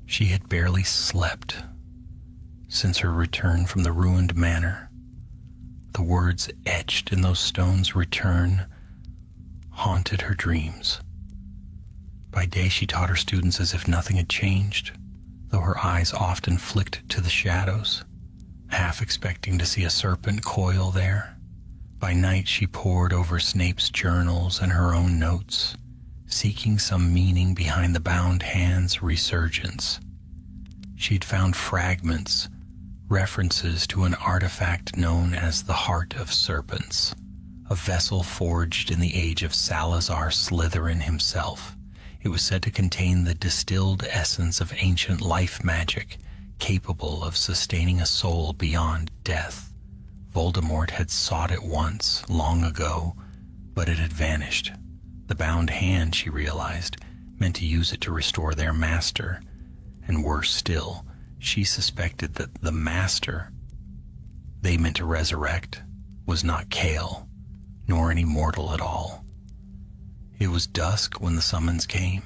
She had barely slept since her return from the ruined manor. The words etched in those stones, "Return," haunted her dreams. By day she taught her students as if nothing had changed, though her eyes often flicked to the shadows, half expecting to see a serpent coil there. By night she pored over Snape's journals and her own notes, seeking some meaning behind the bound hand's resurgence. She'd found fragments, references to an artifact known as the Heart of Serpents, a vessel forged in the age of Salazar Slytherin himself. It was said to contain the distilled essence of ancient life magic, capable of sustaining a soul beyond death. Voldemort had sought it once, long ago, but it had vanished. The bound hand, she realized, meant to use it to restore their master, and worse still, she suspected that the master they meant to resurrect was not Cale, nor any mortal at all. It was dusk when the summons came.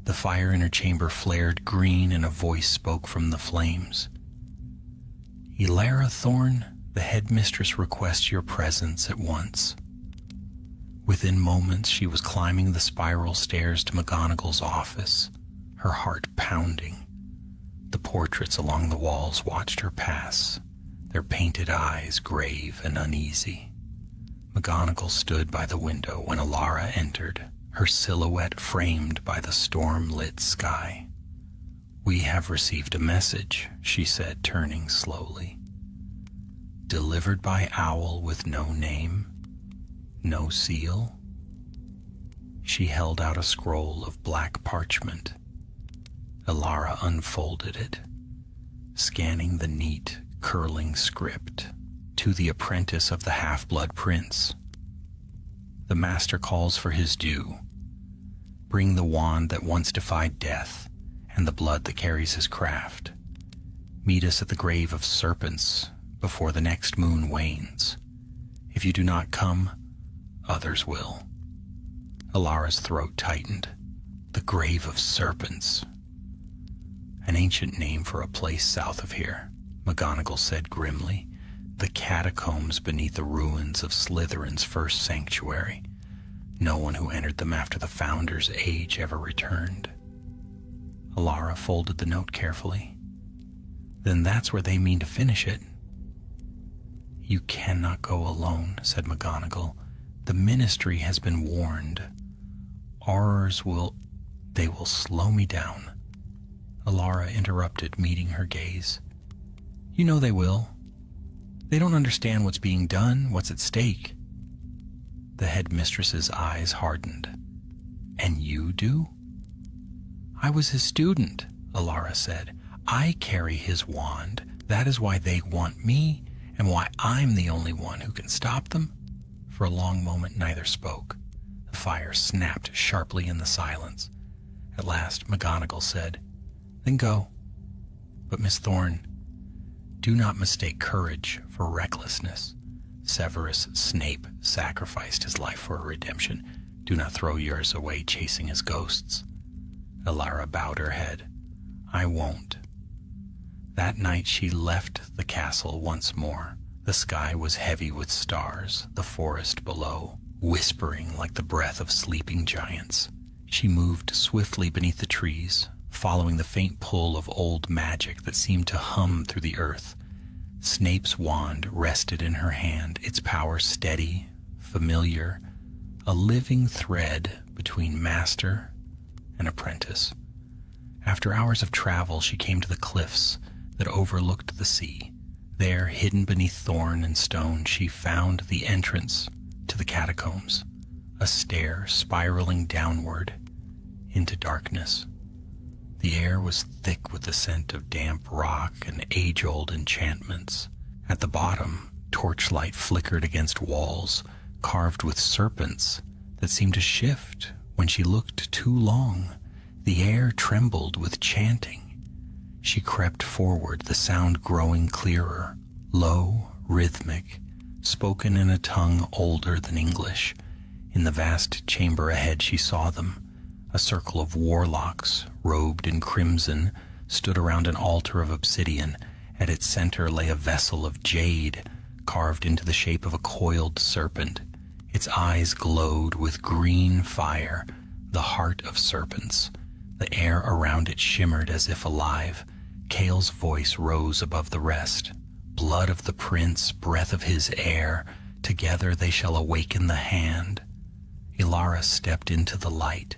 The fire in her chamber flared green, and a voice spoke from the flames. "Alara Thorne, the headmistress requests your presence at once." Within moments she was climbing the spiral stairs to McGonagall's office, her heart pounding. The portraits along the walls watched her pass, their painted eyes grave and uneasy. McGonagall stood by the window when Alara entered, her silhouette framed by the storm-lit sky. "We have received a message," she said, turning slowly. "Delivered by owl with no name, no seal." She held out a scroll of black parchment. Alara unfolded it, scanning the neat, curling script. "To the apprentice of the Half-Blood Prince." the master calls for his due. Bring the wand that once defied death, and the blood that carries his craft. Meet us at the grave of serpents before the next moon wanes. If you do not come, others will. Alara's throat tightened. The grave of serpents. An ancient name for a place south of here, McGonagall said grimly. The catacombs beneath the ruins of Slytherin's first sanctuary. No one who entered them after the Founder's age ever returned. Alara folded the note carefully. Then that's where they mean to finish it. You cannot go alone, said McGonagall. The Ministry has been warned. Aurors will slow me down. Alara interrupted, meeting her gaze. You know they will. They don't understand what's being done, what's at stake. The headmistress's eyes hardened. And you do? I was his student, Alara said. I carry his wand. That is why they want me, and why I'm the only one who can stop them. For a long moment, neither spoke. The fire snapped sharply in the silence. At last, McGonagall said, Then go. But Miss Thorne, do not mistake courage for recklessness. Severus Snape sacrificed his life for a redemption. Do not throw yours away chasing his ghosts. Alara bowed her head. I won't. That night she left the castle once more. The sky was heavy with stars, the forest below, whispering like the breath of sleeping giants. She moved swiftly beneath the trees, following the faint pull of old magic that seemed to hum through the earth. Snape's wand rested in her hand, its power steady, familiar, a living thread between master and apprentice. After hours of travel, she came to the cliffs that overlooked the sea. There, hidden beneath thorn and stone, she found the entrance to the catacombs, a stair spiraling downward into darkness. The air was thick with the scent of damp rock and age-old enchantments. At the bottom, torchlight flickered against walls carved with serpents that seemed to shift when she looked too long. The air trembled with chanting. She crept forward, the sound growing clearer, low, rhythmic, spoken in a tongue older than English. In the vast chamber ahead she saw them. A circle of warlocks, robed in crimson, stood around an altar of obsidian. At its center lay a vessel of jade, carved into the shape of a coiled serpent. Its eyes glowed with green fire, the heart of serpents. The air around it shimmered as if alive. Cale's voice rose above the rest. Blood of the prince, breath of his heir, together they shall awaken the hand. Alara stepped into the light.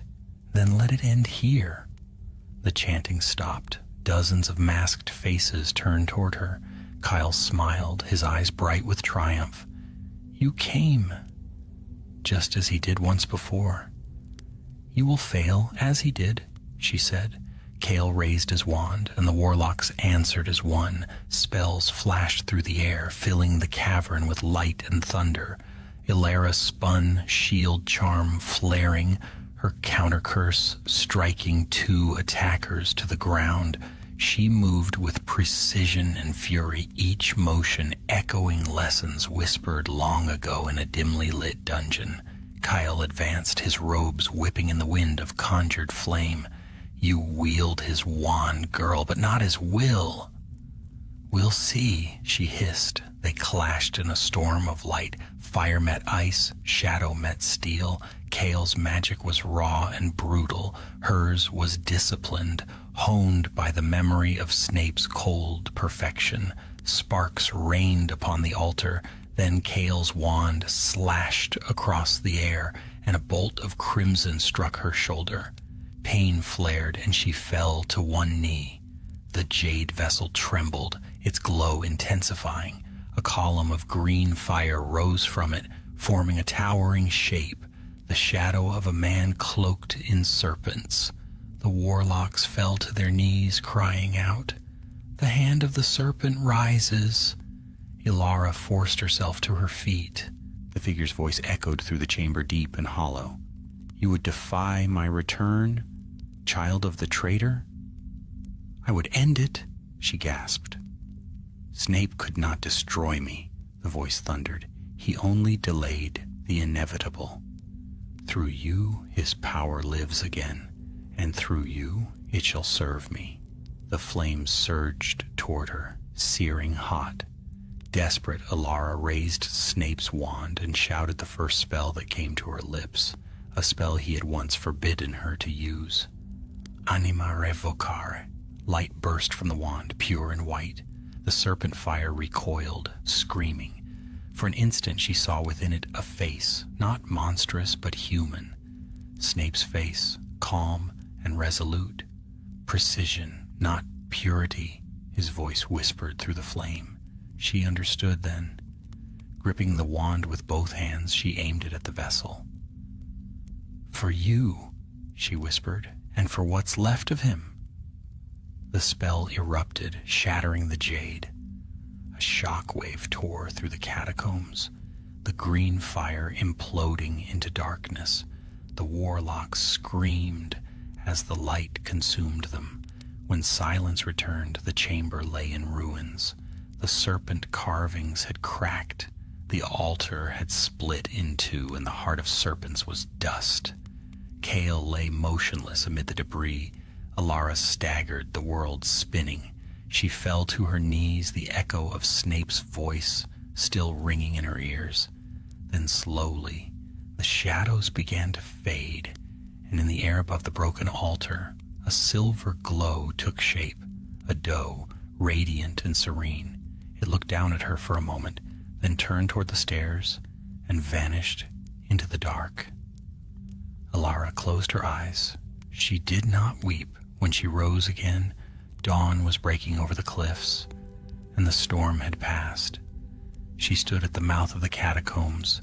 Then let it end here. The chanting stopped. Dozens of masked faces turned toward her. Kyle smiled, his eyes bright with triumph. You came, just as he did once before. You will fail, as he did, she said. Cale raised his wand, and the warlocks answered as one. Spells flashed through the air, filling the cavern with light and thunder. Alara spun, shield charm flaring, her counter-curse striking 2 attackers to the ground. She moved with precision and fury, each motion echoing lessons whispered long ago in a dimly lit dungeon. Kyle advanced, his robes whipping in the wind of conjured flame. You wield his wand, girl, but not his will. We'll see, she hissed. They clashed in a storm of light. Fire met ice, shadow met steel. Cale's magic was raw and brutal. Hers was disciplined, honed by the memory of Snape's cold perfection. Sparks rained upon the altar. Then Cale's wand slashed across the air, and a bolt of crimson struck her shoulder. Pain flared, and she fell to one knee. The jade vessel trembled, its glow intensifying. A column of green fire rose from it, forming a towering shape, the shadow of a man cloaked in serpents. The warlocks fell to their knees, crying out, "The hand of the serpent rises." Alara forced herself to her feet. The figure's voice echoed through the chamber, deep and hollow. "You would defy my return, child of the traitor?" "I would end it," she gasped. "Snape could not destroy me," the voice thundered. "He only delayed the inevitable. Through you his power lives again, and through you it shall serve me." The flames surged toward her, searing hot. Desperate, Alara raised Snape's wand and shouted the first spell that came to her lips, a spell he had once forbidden her to use. Anima revocare. Light burst from the wand, pure and white. The serpent fire recoiled, screaming. For an instant she saw within it a face, not monstrous but human. Snape's face, calm and resolute. Precision, not purity, his voice whispered through the flame. She understood then. Gripping the wand with both hands, she aimed it at the vessel. "For you," she whispered, "and for what's left of him." The spell erupted, shattering the jade. A shock wave tore through the catacombs, the green fire imploding into darkness. The warlocks screamed as the light consumed them. When silence returned, the chamber lay in ruins. The serpent carvings had cracked. The altar had split in two, and the heart of serpents was dust. Kale lay motionless amid the debris. Alara staggered, the world spinning. She fell to her knees, the echo of Snape's voice still ringing in her ears. Then slowly, the shadows began to fade, and in the air above the broken altar, a silver glow took shape, a doe, radiant and serene. It looked down at her for a moment, then turned toward the stairs and vanished into the dark. Alara closed her eyes. She did not weep. When she rose again, dawn was breaking over the cliffs, and the storm had passed. She stood at the mouth of the catacombs,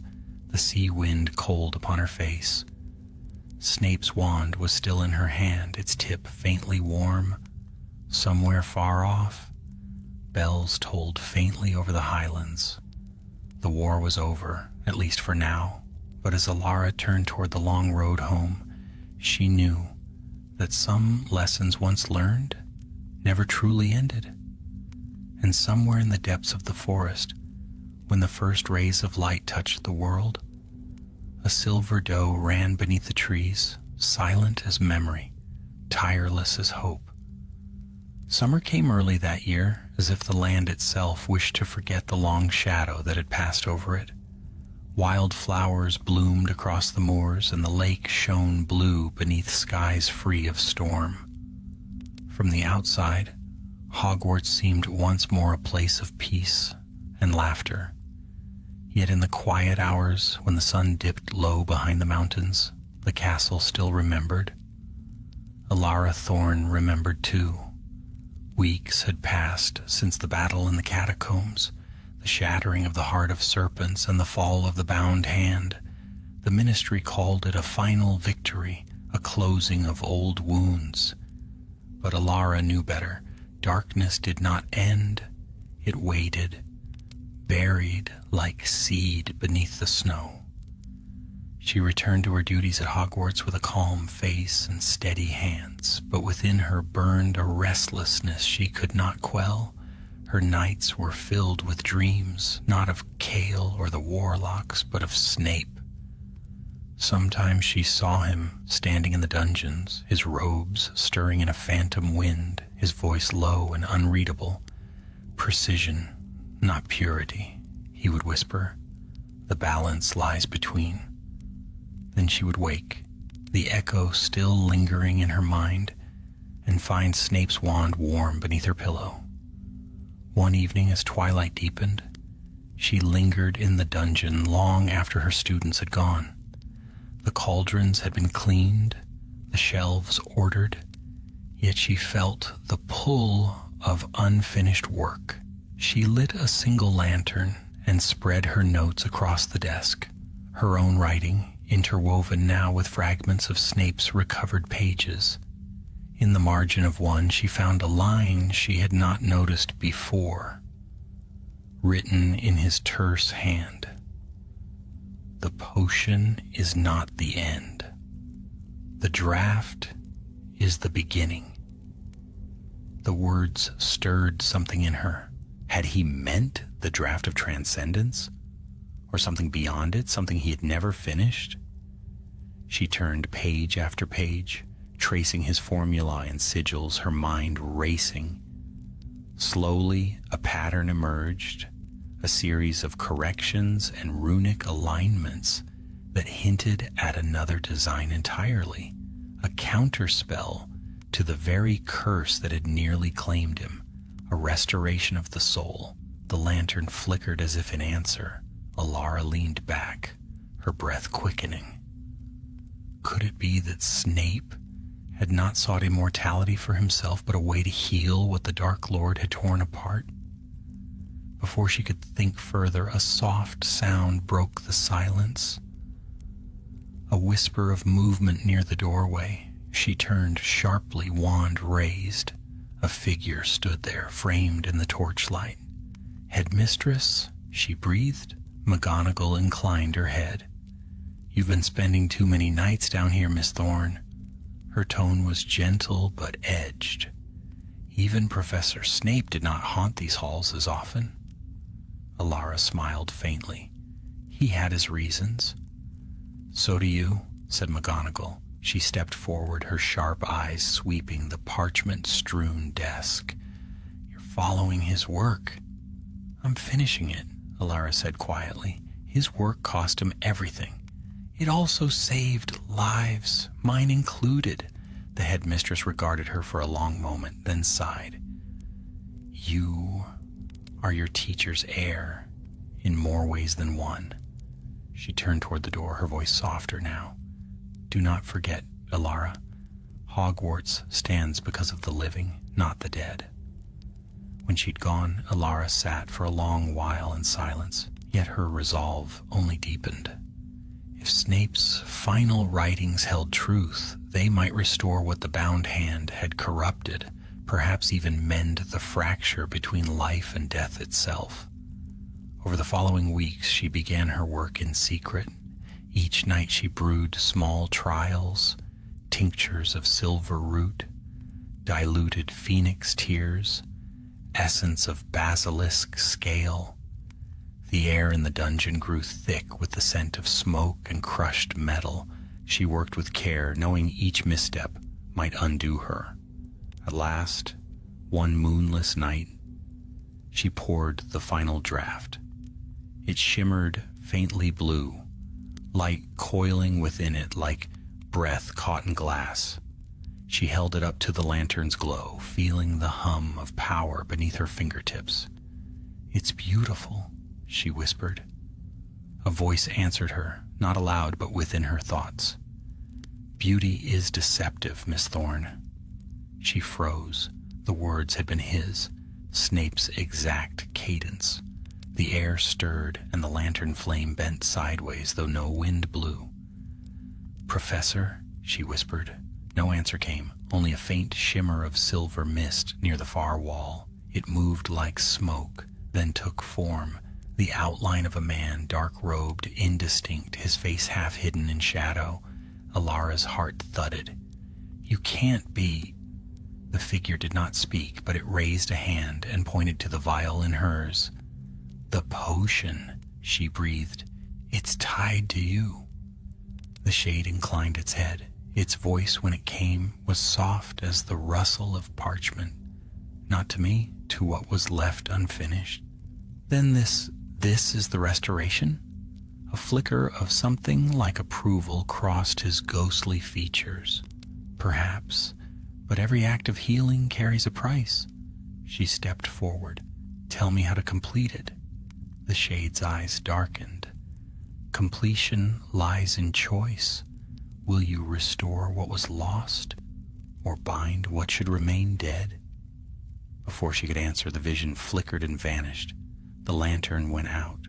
the sea wind cold upon her face. Snape's wand was still in her hand, its tip faintly warm. Somewhere far off, bells tolled faintly over the highlands. The war was over, at least for now, but as Alara turned toward the long road home, she knew that some lessons once learned never truly ended. And somewhere in the depths of the forest, when the first rays of light touched the world, a silver doe ran beneath the trees, silent as memory, tireless as hope. Summer came early that year, as if the land itself wished to forget the long shadow that had passed over it. Wild flowers bloomed across the moors, and the lake shone blue beneath skies free of storm. From the outside, Hogwarts seemed once more a place of peace and laughter. Yet in the quiet hours, when the sun dipped low behind the mountains, the castle still remembered. Alara Thorne remembered too. Weeks had passed since the battle in the catacombs, the shattering of the heart of serpents and the fall of the bound hand. The ministry called it a final victory, a closing of old wounds. But Alara knew better. Darkness did not end. It waited, buried like seed beneath the snow. She returned to her duties at Hogwarts with a calm face and steady hands, but within her burned a restlessness she could not quell. Her nights were filled with dreams, not of Kale or the warlocks, but of Snape. Sometimes she saw him standing in the dungeons, his robes stirring in a phantom wind, his voice low and unreadable. "Precision, not purity," he would whisper. "The balance lies between." Then she would wake, the echo still lingering in her mind, and find Snape's wand warm beneath her pillow. One evening, as twilight deepened, she lingered in the dungeon long after her students had gone. The cauldrons had been cleaned, the shelves ordered, yet she felt the pull of unfinished work. She lit a single lantern and spread her notes across the desk, her own writing interwoven now with fragments of Snape's recovered pages. In the margin of one, she found a line she had not noticed before, written in his terse hand. The potion is not the end. The draft is the beginning. The words stirred something in her. Had he meant the draft of transcendence? Or something beyond it, something he had never finished? She turned page after page, tracing his formula and sigils, her mind racing. Slowly, a pattern emerged, a series of corrections and runic alignments that hinted at another design entirely, a counterspell to the very curse that had nearly claimed him, a restoration of the soul. The lantern flickered as if in answer. Alara leaned back, her breath quickening. Could it be that Snape had not sought immortality for himself, but a way to heal what the Dark Lord had torn apart? Before she could think further, a soft sound broke the silence. A whisper of movement near the doorway. She turned sharply, wand raised. A figure stood there, framed in the torchlight. "Headmistress," she breathed. McGonagall inclined her head. "You've been spending too many nights down here, Miss Thorne." Her tone was gentle but edged. Even Professor Snape did not haunt these halls as often. Alara smiled faintly. He had his reasons. "So do you," said McGonagall. She stepped forward, her sharp eyes sweeping the parchment-strewn desk. "You're following his work." "I'm finishing it," Alara said quietly. "His work cost him everything. It also saved lives, mine included." The headmistress regarded her for a long moment, then sighed. "You are your teacher's heir, in more ways than one." She turned toward the door, her voice softer now. "Do not forget, Alara, Hogwarts stands because of the living, not the dead." When she'd gone, Alara sat for a long while in silence, yet her resolve only deepened. If Snape's final writings held truth, they might restore what the bound hand had corrupted, perhaps even mend the fracture between life and death itself. Over the following weeks, she began her work in secret. Each night she brewed small trials, tinctures of silver root, diluted phoenix tears, essence of basilisk scale. The air in the dungeon grew thick with the scent of smoke and crushed metal. She worked with care, knowing each misstep might undo her. At last, one moonless night, she poured the final draft. It shimmered faintly blue, light coiling within it like breath caught in glass. She held it up to the lantern's glow, feeling the hum of power beneath her fingertips. "It's beautiful," she whispered. A voice answered her, not aloud but within her thoughts. "Beauty is deceptive, Miss Thorne." She froze. The words had been his, Snape's exact cadence. The air stirred and the lantern flame bent sideways, though no wind blew. "Professor," she whispered. No answer came, only a faint shimmer of silver mist near the far wall. It moved like smoke, then took form, the outline of a man, dark-robed, indistinct, his face half hidden in shadow. Alara's heart thudded. "You can't be—" The figure did not speak, but it raised a hand and pointed to the vial in hers. "The potion," she breathed. "It's tied to you." The shade inclined its head. Its voice, when it came, was soft as the rustle of parchment. "Not to me, to what was left unfinished." "Then this is the restoration?" A flicker of something like approval crossed his ghostly features. "Perhaps, but every act of healing carries a price." She stepped forward. "Tell me how to complete it." The shade's eyes darkened. "Completion lies in choice. Will you restore what was lost, or bind what should remain dead?" Before she could answer, the vision flickered and vanished. The lantern went out.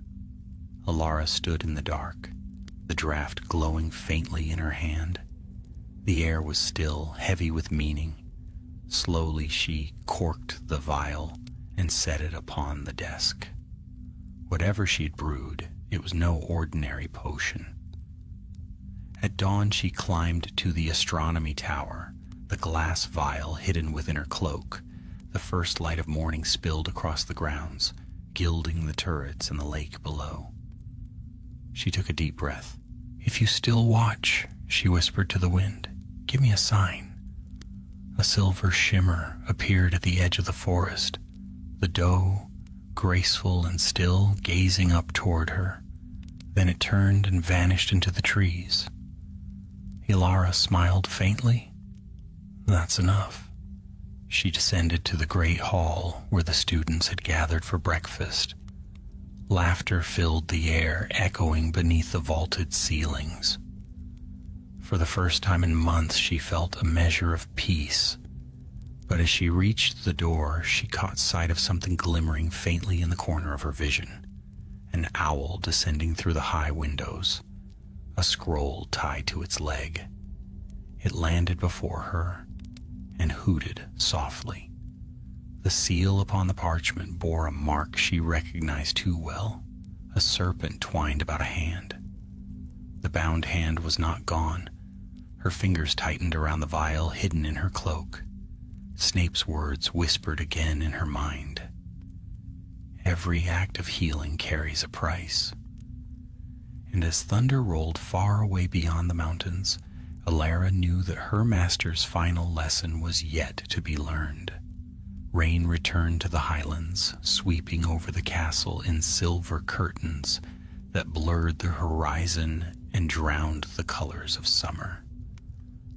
Alara stood in the dark, the draft glowing faintly in her hand. The air was still, heavy with meaning. Slowly she corked the vial and set it upon the desk. Whatever she'd brewed, It was no ordinary potion. At dawn she climbed to the astronomy tower, the glass vial hidden within her cloak. The first light of morning spilled across the grounds, gilding the turrets and the lake below. She took a deep breath. "If you still watch," she whispered to the wind, "give me a sign." A silver shimmer appeared at the edge of the forest, the doe, graceful and still, gazing up toward her. Then it turned and vanished into the trees. Ilara smiled faintly. "That's enough." She descended to the great hall where the students had gathered for breakfast. Laughter filled the air, echoing beneath the vaulted ceilings. For the first time in months, she felt a measure of peace. But as she reached the door, she caught sight of something glimmering faintly in the corner of her vision. An owl descending through the high windows, a scroll tied to its leg. It landed before her and hooted softly. The seal upon the parchment bore a mark she recognized too well, a serpent twined about a hand. The bound hand was not gone. Her fingers tightened around the vial hidden in her cloak. Snape's words whispered again in her mind. Every act of healing carries a price. And as thunder rolled far away beyond the mountains, Ilara knew that her master's final lesson was yet to be learned. Rain returned to the highlands, sweeping over the castle in silver curtains that blurred the horizon and drowned the colors of summer.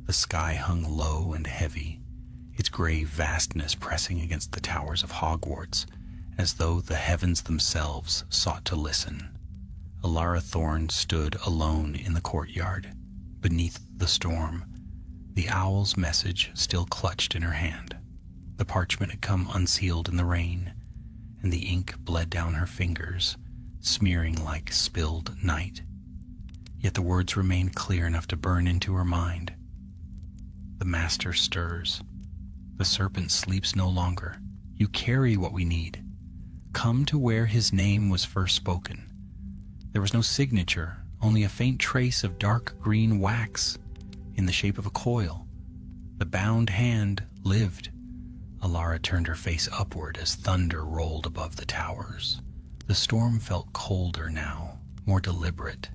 The sky hung low and heavy, its gray vastness pressing against the towers of Hogwarts, as though the heavens themselves sought to listen. Ilara Thorne stood alone in the courtyard, beneath the storm, the owl's message still clutched in her hand. The parchment had come unsealed in the rain, and the ink bled down her fingers, smearing like spilled night. Yet the words remained clear enough to burn into her mind. The master stirs. The serpent sleeps no longer. You carry what we need. Come to where his name was first spoken. There was no signature, only a faint trace of dark green wax in the shape of a coil. The bound hand lived. Ilara turned her face upward as thunder rolled above the towers. The storm felt colder now, more deliberate,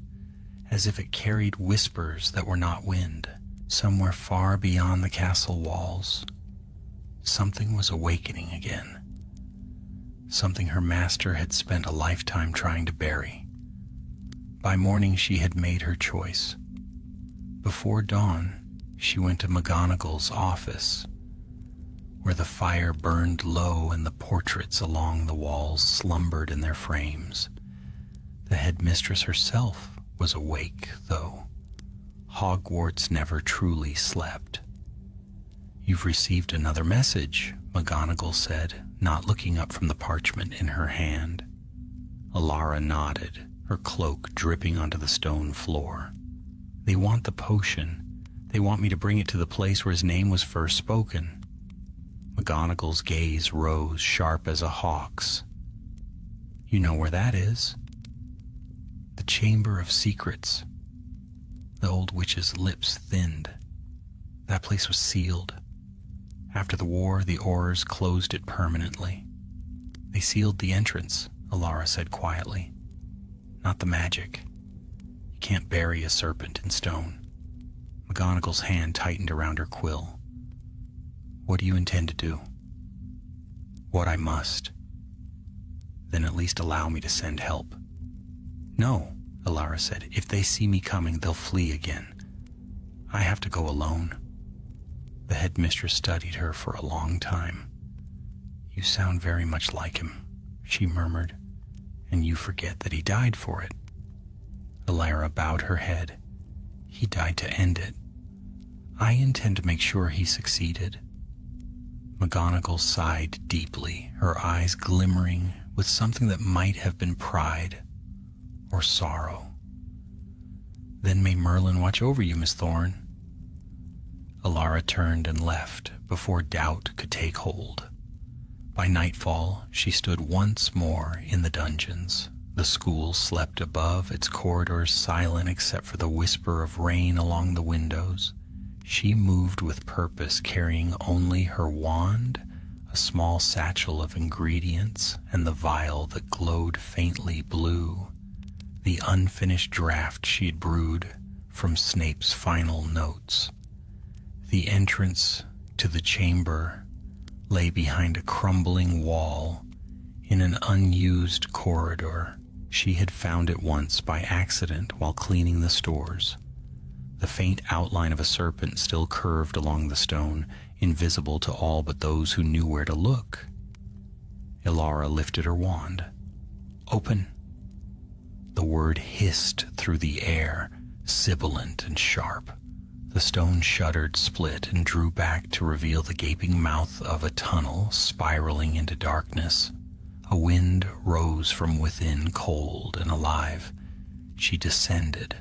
as if it carried whispers that were not wind. Somewhere far beyond the castle walls, something was awakening again. Something her master had spent a lifetime trying to bury. By morning she had made her choice. Before dawn, she went to McGonagall's office, where the fire burned low and the portraits along the walls slumbered in their frames. The headmistress herself was awake, though. Hogwarts never truly slept. "You've received another message," McGonagall said, not looking up from the parchment in her hand. Ilara nodded, her cloak dripping onto the stone floor. "They want the potion. They want me to bring it to the place where his name was first spoken." McGonagall's gaze rose sharp as a hawk's. "You know where that is?" "The Chamber of Secrets." The old witch's lips thinned. "That place was sealed. After the war, the Aurors closed it permanently. They sealed the entrance," Ilara said quietly. "Not the magic. You can't bury a serpent in stone." McGonagall's hand tightened around her quill. "What do you intend to do?" "What I must." "Then at least allow me to send help." "No," Ilara said. "If they see me coming, they'll flee again. I have to go alone." The headmistress studied her for a long time. "You sound very much like him," she murmured, "and you forget that he died for it." Ilara bowed her head. "He died to end it. I intend to make sure he succeeded." McGonagall sighed deeply, her eyes glimmering with something that might have been pride or sorrow. "Then may Merlin watch over you, Miss Thorne." Ilara turned and left before doubt could take hold. By nightfall, she stood once more in the dungeons, The school slept above, its corridors silent except for the whisper of rain along the windows. She moved with purpose, carrying only her wand, a small satchel of ingredients, and the vial that glowed faintly blue, the unfinished draft she had brewed from Snape's final notes. The entrance to the chamber lay behind a crumbling wall in an unused corridor. She had found it once by accident while cleaning the stores. The faint outline of a serpent still curved along the stone, invisible to all but those who knew where to look. Ilara lifted her wand. "Open." The word hissed through the air, sibilant and sharp. The stone shuddered, split, and drew back to reveal the gaping mouth of a tunnel spiraling into darkness. A wind rose from within, cold and alive. She descended.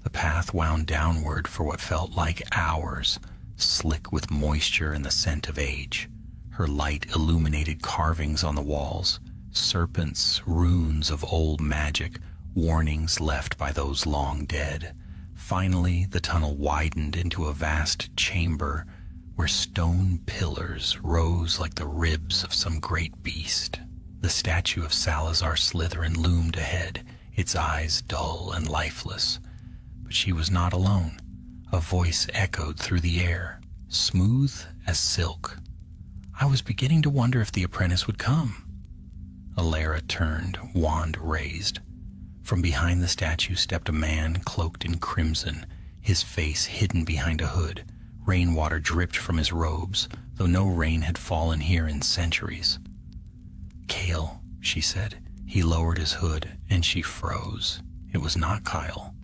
The path wound downward for what felt like hours, slick with moisture and the scent of age. Her light illuminated carvings on the walls, serpents, runes of old magic, warnings left by those long dead. Finally, the tunnel widened into a vast chamber where stone pillars rose like the ribs of some great beast. The statue of Salazar Slytherin loomed ahead, its eyes dull and lifeless. But she was not alone. A voice echoed through the air, smooth as silk. "I was beginning to wonder if the apprentice would come." Ilara turned, wand raised. From behind the statue stepped a man cloaked in crimson, his face hidden behind a hood. Rainwater dripped from his robes, though no rain had fallen here in centuries. "Kale," she said. He lowered his hood, and she froze. It was not Kyle.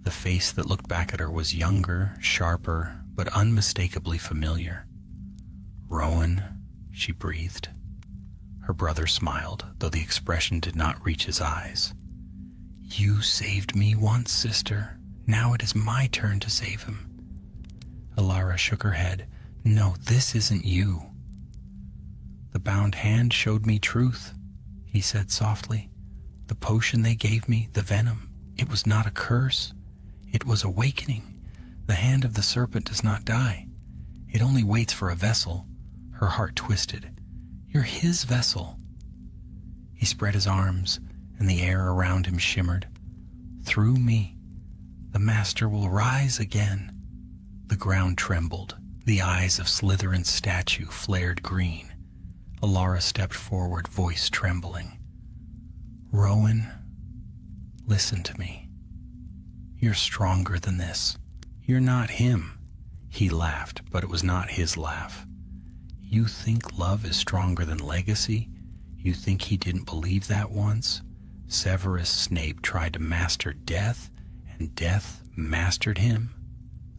The face that looked back at her was younger, sharper, but unmistakably familiar. "Rowan," she breathed. Her brother smiled, though the expression did not reach his eyes. "You saved me once, sister. Now it is my turn to save him." Ilara shook her head. "No, this isn't you." "The bound hand showed me truth," he said softly. "The potion they gave me, the venom, it was not a curse. It was awakening. The hand of the serpent does not die. It only waits for a vessel." Her heart twisted. "You're his vessel." He spread his arms, and the air around him shimmered. "Through me, the master will rise again." The ground trembled. The eyes of Slytherin's statue flared green. Ilara stepped forward, voice trembling. "Rowan, listen to me. You're stronger than this. You're not him." He laughed, but it was not his laugh. "You think love is stronger than legacy? You think he didn't believe that once? Severus Snape tried to master death, and death mastered him."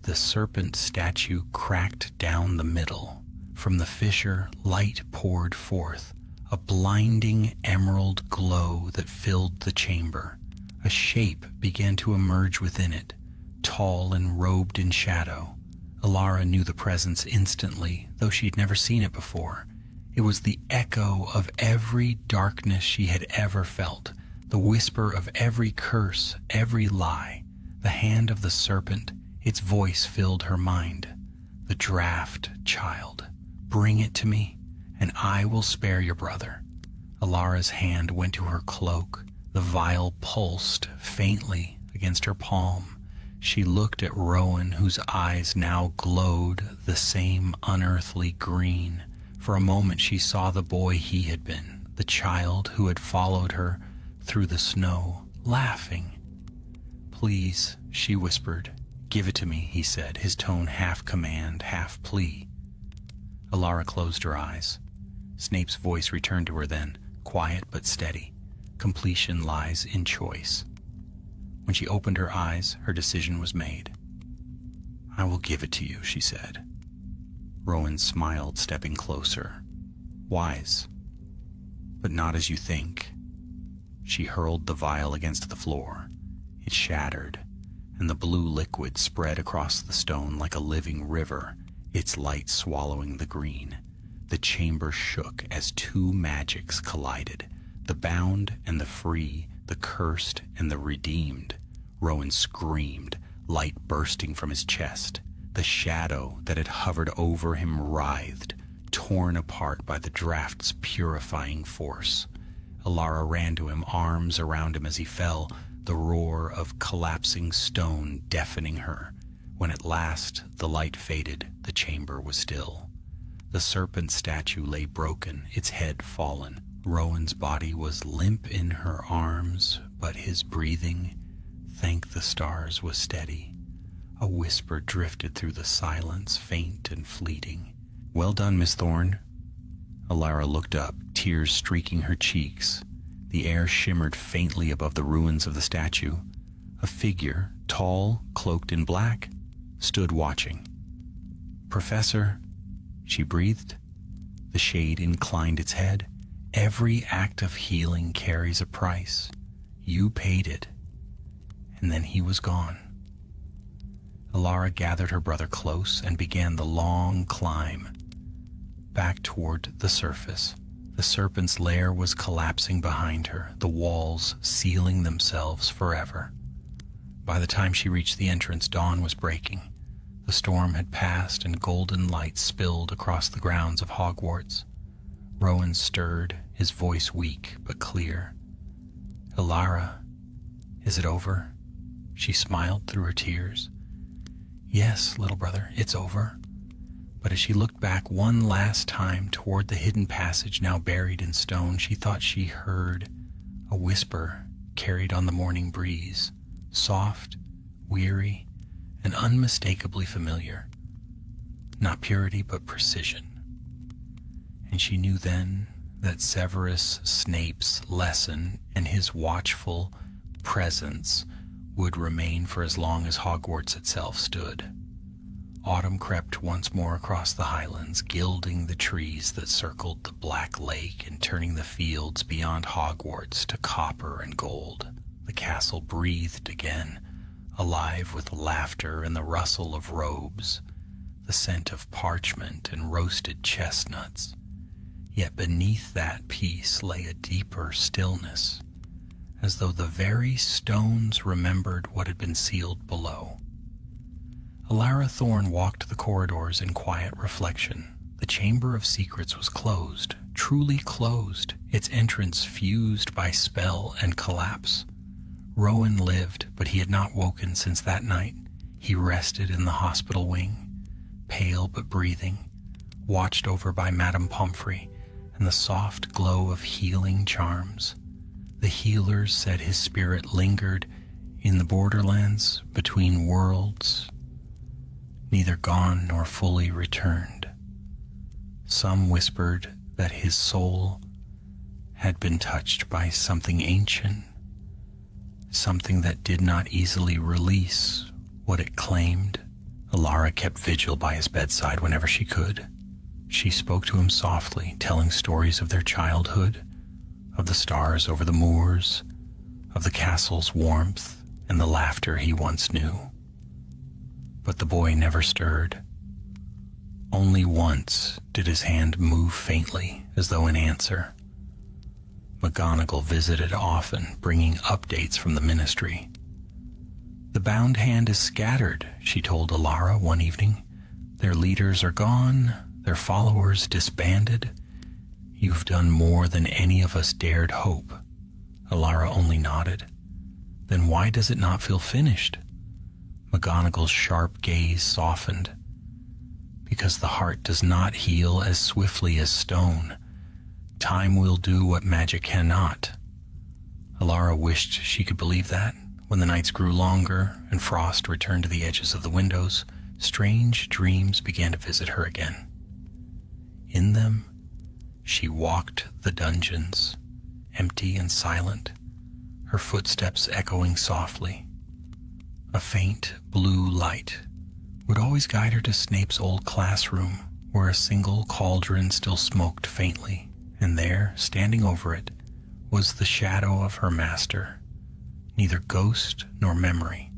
The serpent statue cracked down the middle. From the fissure, light poured forth, a blinding emerald glow that filled the chamber. A shape began to emerge within it, tall and robed in shadow. Ilara knew the presence instantly, though she'd never seen it before. It was the echo of every darkness she had ever felt, the whisper of every curse, every lie. The hand of the serpent, its voice filled her mind. "The draft, child. Bring it to me, and I will spare your brother." Ilara's hand went to her cloak. The vial pulsed faintly against her palm. She looked at Rowan, whose eyes now glowed the same unearthly green. For a moment she saw the boy he had been, the child who had followed her through the snow, laughing. "Please," she whispered. "Give it to me," he said, his tone half command, half plea. Ilara closed her eyes. Snape's voice returned to her then, quiet but steady. Completion lies in choice. When she opened her eyes, her decision was made. "I will give it to you," she said. Rowan smiled, stepping closer. "Wise, but not as you think." She hurled the vial against the floor. It shattered, and the blue liquid spread across the stone like a living river, its light swallowing the green. The chamber shook as two magics collided, The bound and the free, the cursed and the redeemed. Rowan screamed, light bursting from his chest. The shadow that had hovered over him writhed, torn apart by the draft's purifying force. Alara ran to him, arms around him as he fell, the roar of collapsing stone deafening her. When at last the light faded, the chamber was still. The serpent statue lay broken, its head fallen. Rowan's body was limp in her arms, but his breathing, thank the stars, was steady. A whisper drifted through the silence, faint and fleeting. "Well done, Miss Thorne." Alara looked up, tears streaking her cheeks. The air shimmered faintly above the ruins of the statue. A figure, tall, cloaked in black, stood watching. "Professor," she breathed. The shade inclined its head. "Every act of healing carries a price. You paid it." And then he was gone. Alara gathered her brother close and began the long climb back toward the surface. The serpent's lair was collapsing behind her, the walls sealing themselves forever. By the time she reached the entrance, dawn was breaking. The storm had passed and golden light spilled across the grounds of Hogwarts. Rowan stirred, his voice weak but clear. "Alara, is it over?" She smiled through her tears. "Yes, little brother, it's over." But as she looked back one last time toward the hidden passage now buried in stone, she thought she heard a whisper carried on the morning breeze, soft, weary, and unmistakably familiar. Not purity, but precision. And she knew then that Severus Snape's lesson and his watchful presence would remain for as long as Hogwarts itself stood. Autumn crept once more across the highlands, gilding the trees that circled the black lake and turning the fields beyond Hogwarts to copper and gold. The castle breathed again, alive with laughter and the rustle of robes, the scent of parchment and roasted chestnuts. Yet beneath that peace lay a deeper stillness, as though the very stones remembered what had been sealed below. Alara Thorne walked the corridors in quiet reflection. The Chamber of Secrets was closed, truly closed, its entrance fused by spell and collapse. Rowan lived, but he had not woken since that night. He rested in the hospital wing, pale but breathing, watched over by Madame Pomfrey and the soft glow of healing charms. The healers said his spirit lingered in the borderlands between worlds, neither gone nor fully returned. Some whispered that his soul had been touched by something ancient, something that did not easily release what it claimed. Alara kept vigil by his bedside whenever she could. She spoke to him softly, telling stories of their childhood, of the stars over the moors, of the castle's warmth and the laughter he once knew. But the boy never stirred. Only once did his hand move faintly, as though in answer. McGonagall visited often, bringing updates from the ministry. "The bound hand is scattered," she told Alara one evening. "Their leaders are gone, their followers disbanded. You've done more than any of us dared hope." Alara only nodded. "Then why does it not feel finished?" McGonagall's sharp gaze softened. "Because the heart does not heal as swiftly as stone. Time will do what magic cannot." Alara wished she could believe that. When the nights grew longer and frost returned to the edges of the windows, strange dreams began to visit her again. In them, she walked the dungeons, empty and silent, her footsteps echoing softly. A faint blue light would always guide her to Snape's old classroom, where a single cauldron still smoked faintly, and there, standing over it, was the shadow of her master, neither ghost nor memory,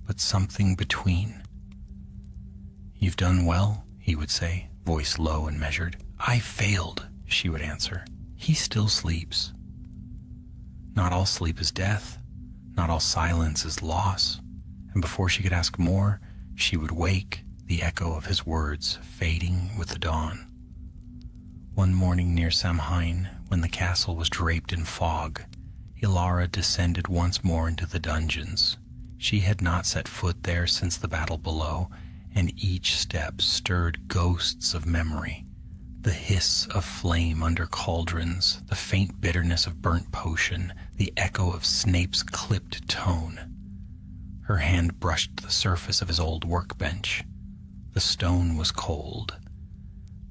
but something between. "You've done well," he would say, voice low and measured. "I failed," she would answer. "He still sleeps." Not all sleep is death. Not all silence is loss. And before she could ask more, she would wake, the echo of his words fading with the dawn. One morning near Samhain, when the castle was draped in fog, Ilara descended once more into the dungeons. She had not set foot there since the battle below, and each step stirred ghosts of memory. The hiss of flame under cauldrons, the faint bitterness of burnt potion, the echo of Snape's clipped tone. Her hand brushed the surface of his old workbench. The stone was cold.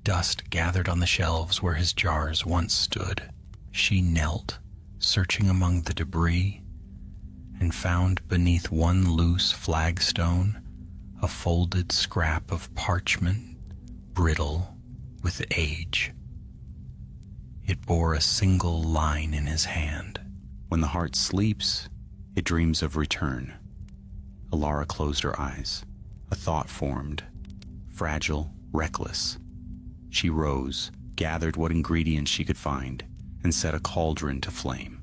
Dust gathered on the shelves where his jars once stood. She knelt, searching among the debris, and found beneath one loose flagstone a folded scrap of parchment, brittle with age. It bore a single line in his hand. When the heart sleeps, it dreams of return. Ilara closed her eyes. A thought formed, fragile, reckless. She rose, gathered what ingredients she could find, and set a cauldron to flame.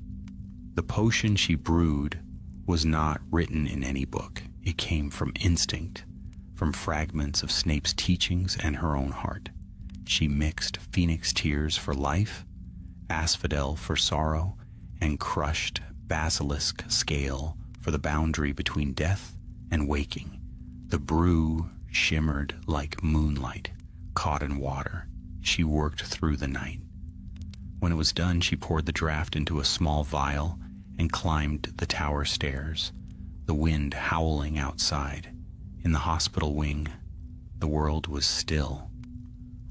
The potion she brewed was not written in any book. It came from instinct, from fragments of Snape's teachings and her own heart. She mixed phoenix tears for life, asphodel for sorrow, and crushed basilisk scale for the boundary between death and waking. The brew shimmered like moonlight caught in water. She worked through the night. When it was done, she poured the draft into a small vial and climbed the tower stairs, the wind howling outside. In the hospital wing, the world was still.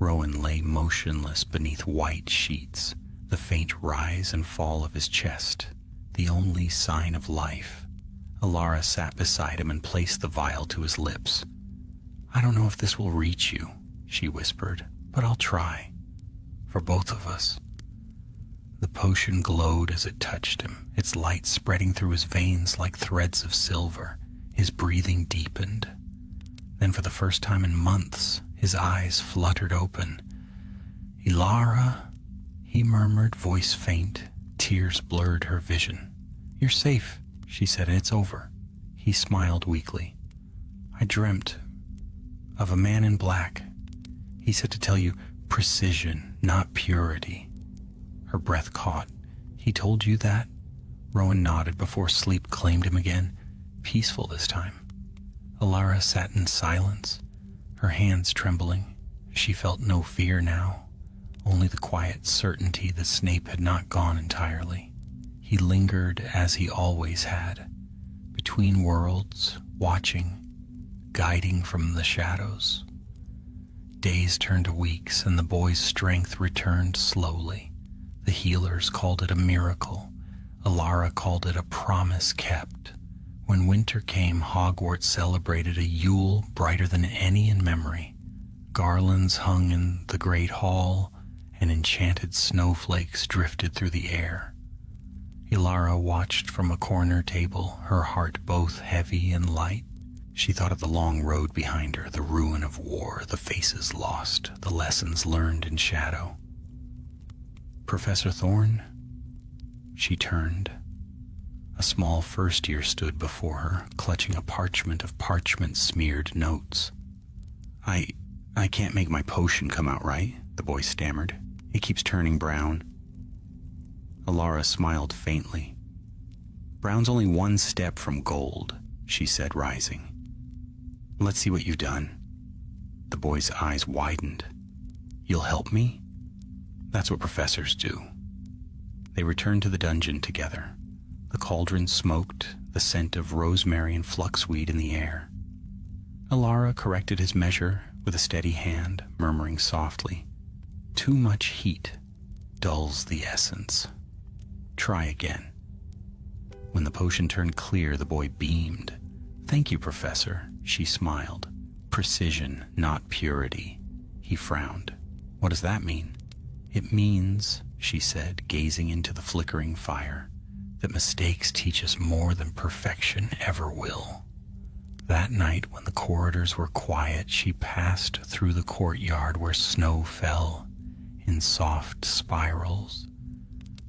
Rowan lay motionless beneath white sheets, the faint rise and fall of his chest, the only sign of life. Ilara sat beside him and placed the vial to his lips. "I don't know if this will reach you," she whispered, "but I'll try. For both of us." The potion glowed as it touched him, its light spreading through his veins like threads of silver. His breathing deepened. Then for the first time in months, his eyes fluttered open. "Ilara," he murmured, voice faint. Tears blurred her vision. "You're safe," she said, "and it's over." He smiled weakly. "I dreamt of a man in black. He said to tell you precision, not purity." Her breath caught. "He told you that?" Rowan nodded before sleep claimed him again, peaceful this time. Ilara sat in silence, her hands trembling. She felt no fear now, only the quiet certainty that Snape had not gone entirely. He lingered as he always had, between worlds, watching, guiding from the shadows. Days turned to weeks, and the boy's strength returned slowly. The healers called it a miracle. Ilara called it a promise kept. When winter came, Hogwarts celebrated a Yule brighter than any in memory. Garlands hung in the great hall, and enchanted snowflakes drifted through the air. Ilara watched from a corner table, her heart both heavy and light. She thought of the long road behind her, the ruin of war, the faces lost, the lessons learned in shadow. "Professor Thorne?" She turned. A small first year stood before her, clutching a parchment of parchment-smeared notes. I can't make my potion come out right," the boy stammered. "It keeps turning brown." Ilara smiled faintly. "Brown's only one step from gold," she said, rising. "Let's see what you've done." The boy's eyes widened. "You'll help me?" "That's what professors do." They returned to the dungeon together. The cauldron smoked, the scent of rosemary and fluxweed in the air. Ilara corrected his measure with a steady hand, murmuring softly, "Too much heat dulls the essence. Try again." When the potion turned clear, the boy beamed. "Thank you, Professor," she smiled. "Precision, not purity." He frowned. "What does that mean?" "It means," she said, gazing into the flickering fire, "that mistakes teach us more than perfection ever will." That night, when the corridors were quiet, she passed through the courtyard where snow fell in soft spirals.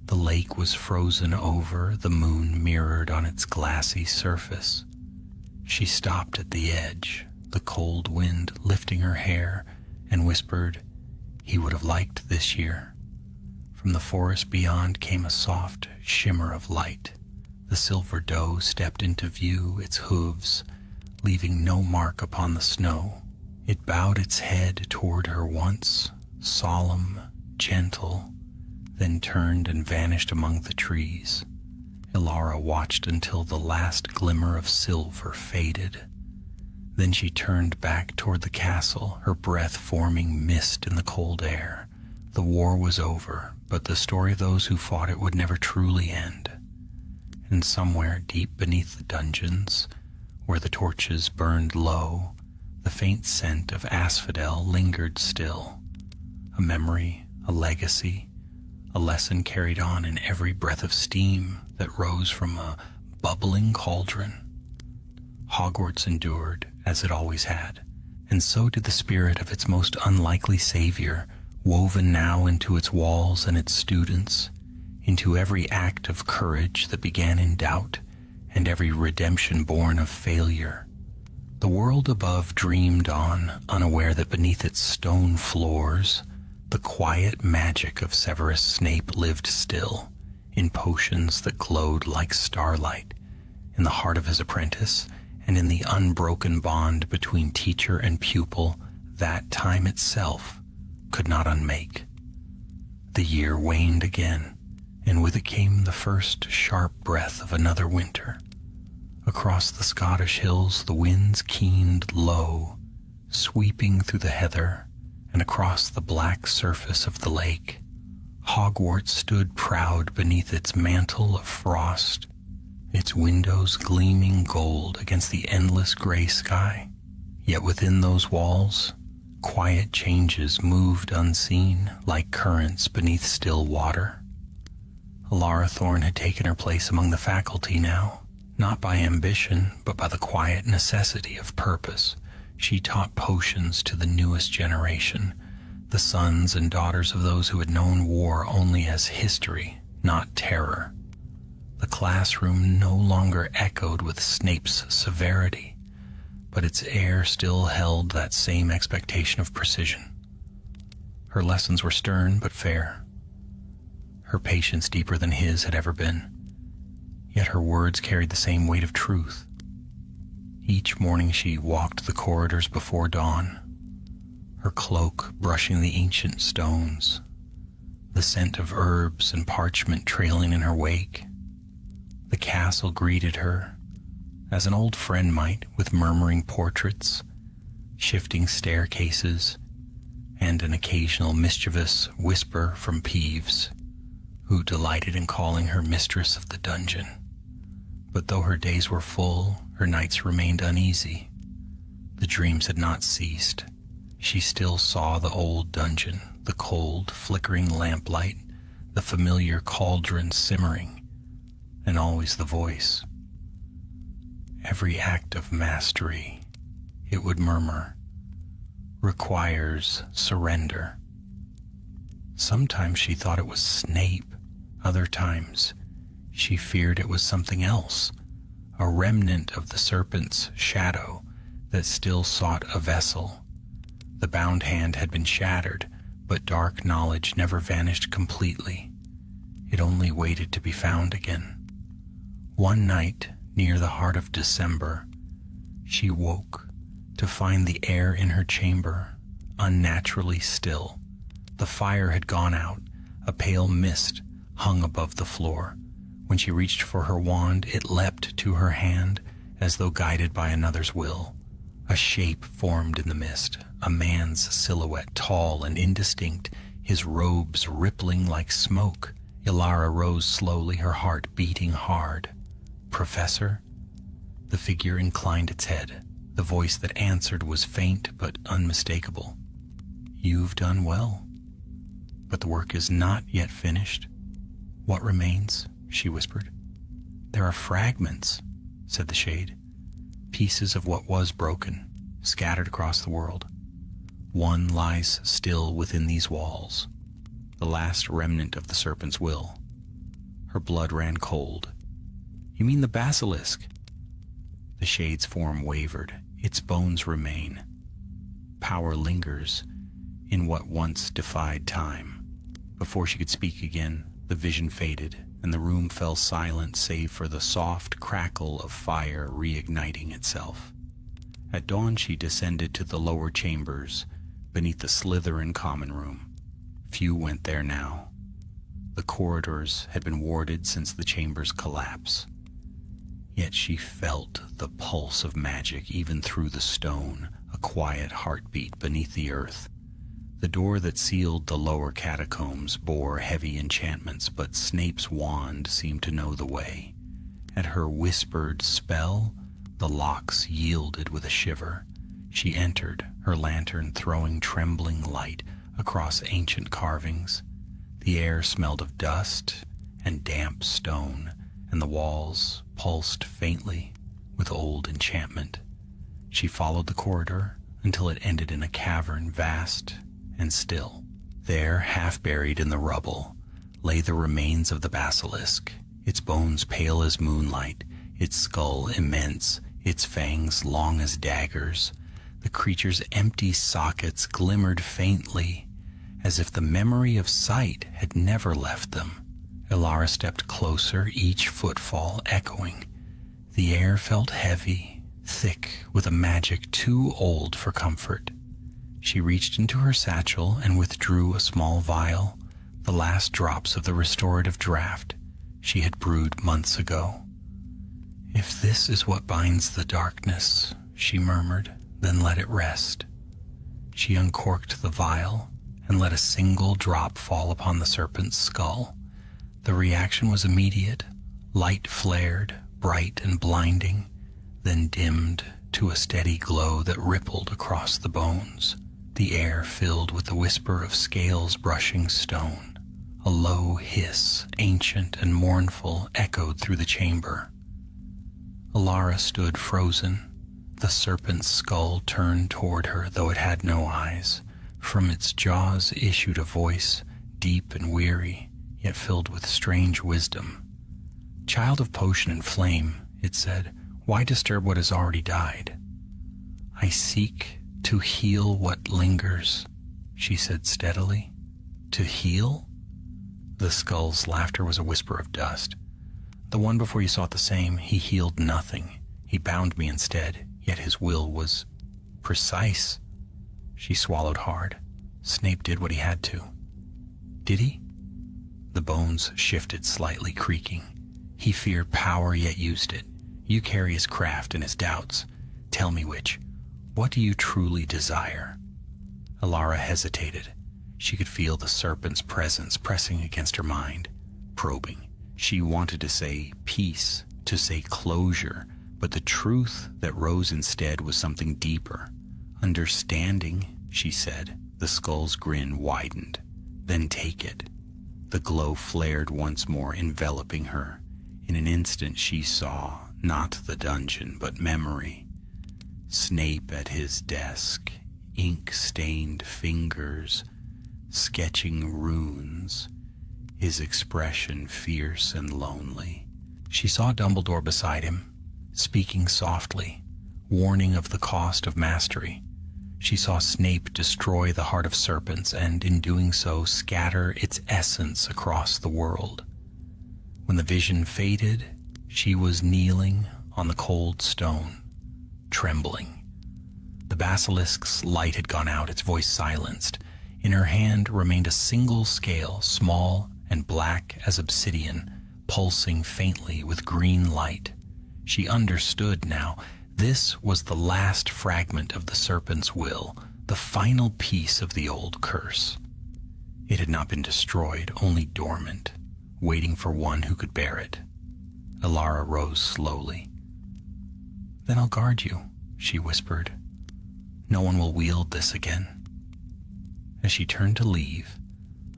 The lake was frozen over, the moon mirrored on its glassy surface. She stopped at the edge, the cold wind lifting her hair, and whispered, "He would have liked this year." From the forest beyond came a soft shimmer of light. The silver doe stepped into view, its hooves leaving no mark upon the snow. It bowed its head toward her once, solemn, gentle, then turned and vanished among the trees. Ilara watched until the last glimmer of silver faded. Then she turned back toward the castle, her breath forming mist in the cold air. The war was over, but the story of those who fought it would never truly end. And somewhere deep beneath the dungeons, where the torches burned low, the faint scent of asphodel lingered still. A memory, a legacy, a lesson carried on in every breath of steam that rose from a bubbling cauldron. Hogwarts endured, as it always had, and so did the spirit of its most unlikely savior, woven now into its walls and its students, into every act of courage that began in doubt, and every redemption born of failure. The world above dreamed on, unaware that beneath its stone floors, the quiet magic of Severus Snape lived still, in potions that glowed like starlight, in the heart of his apprentice, and in the unbroken bond between teacher and pupil that time itself could not unmake. The year waned again, and with it came the first sharp breath of another winter. Across the Scottish hills the winds keened low, sweeping through the heather, and across the black surface of the lake, Hogwarts stood proud beneath its mantle of frost, its windows gleaming gold against the endless gray sky. Yet within those walls, quiet changes moved unseen like currents beneath still water. Ilara Thorne had taken her place among the faculty now, not by ambition, but by the quiet necessity of purpose. She taught potions to the newest generation, the sons and daughters of those who had known war only as history, not terror. The classroom no longer echoed with Snape's severity, but its air still held that same expectation of precision. Her lessons were stern but fair, her patience deeper than his had ever been, yet her words carried the same weight of truth. Each morning she walked the corridors before dawn, her cloak brushing the ancient stones, the scent of herbs and parchment trailing in her wake. The castle greeted her, as an old friend might, with murmuring portraits, shifting staircases, and an occasional mischievous whisper from Peeves, who delighted in calling her mistress of the dungeon. But though her days were full, her nights remained uneasy. The dreams had not ceased. She still saw the old dungeon, the cold, flickering lamplight, the familiar cauldron simmering, and always the voice. Every act of mastery, it would murmur, requires surrender. Sometimes she thought it was Snape. Other times, she feared it was something else, a remnant of the serpent's shadow that still sought a vessel. The bound hand had been shattered, but dark knowledge never vanished completely. It only waited to be found again. One night, near the heart of December, she woke to find the air in her chamber unnaturally still. The fire had gone out, a pale mist hung above the floor. When she reached for her wand, it leapt to her hand as though guided by another's will. A shape formed in the mist, a man's silhouette, tall and indistinct, his robes rippling like smoke. Ilara rose slowly, her heart beating hard. "Professor?" The figure inclined its head. The voice that answered was faint but unmistakable. "You've done well, but the work is not yet finished." "What remains?" she whispered. "There are fragments," said the shade. "Pieces of what was broken, scattered across the world. One lies still within these walls, the last remnant of the serpent's will. Her blood ran cold. "You mean the basilisk?" The shade's form wavered. Its bones remain. Power lingers in what once defied time. Before she could speak again, the vision faded, and the room fell silent save for the soft crackle of fire reigniting itself. At dawn she descended to the lower chambers beneath the Slytherin common room. Few went there now. The corridors had been warded since the chamber's collapse. Yet she felt the pulse of magic even through the stone, a quiet heartbeat beneath the earth. The door that sealed the lower catacombs bore heavy enchantments, but Snape's wand seemed to know the way. At her whispered spell, the locks yielded with a shiver. She entered, her lantern throwing trembling light across ancient carvings. The air smelled of dust and damp stone, and the walls pulsed faintly with old enchantment. She followed the corridor until it ended in a cavern vast and still. There, half buried in the rubble, lay the remains of the basilisk, its bones pale as moonlight, its skull immense, its fangs long as daggers. The creature's empty sockets glimmered faintly, as if the memory of sight had never left them. Elara stepped closer, each footfall echoing. The air felt heavy, thick with a magic too old for comfort. She reached into her satchel and withdrew a small vial, the last drops of the restorative draught she had brewed months ago. "If this is what binds the darkness," she murmured, "then let it rest." She uncorked the vial and let a single drop fall upon the serpent's skull. The reaction was immediate. Light flared, bright and blinding, then dimmed to a steady glow that rippled across the bones. The air filled with the whisper of scales brushing stone. A low hiss, ancient and mournful, echoed through the chamber. Elara stood frozen, the serpent's skull turned toward her, though it had no eyes. From its jaws issued a voice, deep and weary, yet filled with strange wisdom. "Child of potion and flame," it said, "why disturb what has already died?" "I seek to heal what lingers," she said steadily. "To heal?" The skull's laughter was a whisper of dust. "The one before you sought the same, he healed nothing. He bound me instead, yet his will was precise." She swallowed hard. "Snape did what he had to." "Did he?" The bones shifted slightly, creaking. "He feared power, yet used it. You carry his craft and his doubts. Tell me which. What do you truly desire?" Elara hesitated. She could feel the serpent's presence pressing against her mind, probing. She wanted to say peace, to say closure, but the truth that rose instead was something deeper. "Understanding," she said. The skull's grin widened. "Then take it." The glow flared once more, enveloping her. In an instant she saw not the dungeon, but memory. Snape at his desk, ink-stained fingers, sketching runes, his expression fierce and lonely. She saw Dumbledore beside him, speaking softly, warning of the cost of mastery. She saw Snape destroy the heart of serpents and, in doing so, scatter its essence across the world. When the vision faded, she was kneeling on the cold stone, trembling. The basilisk's light had gone out, its voice silenced. In her hand remained a single scale, small and black as obsidian, pulsing faintly with green light. She understood now. This was the last fragment of the serpent's will, the final piece of the old curse. It had not been destroyed, only dormant, waiting for one who could bear it. Elara rose slowly. "Then I'll guard you," she whispered. "No one will wield this again." As she turned to leave,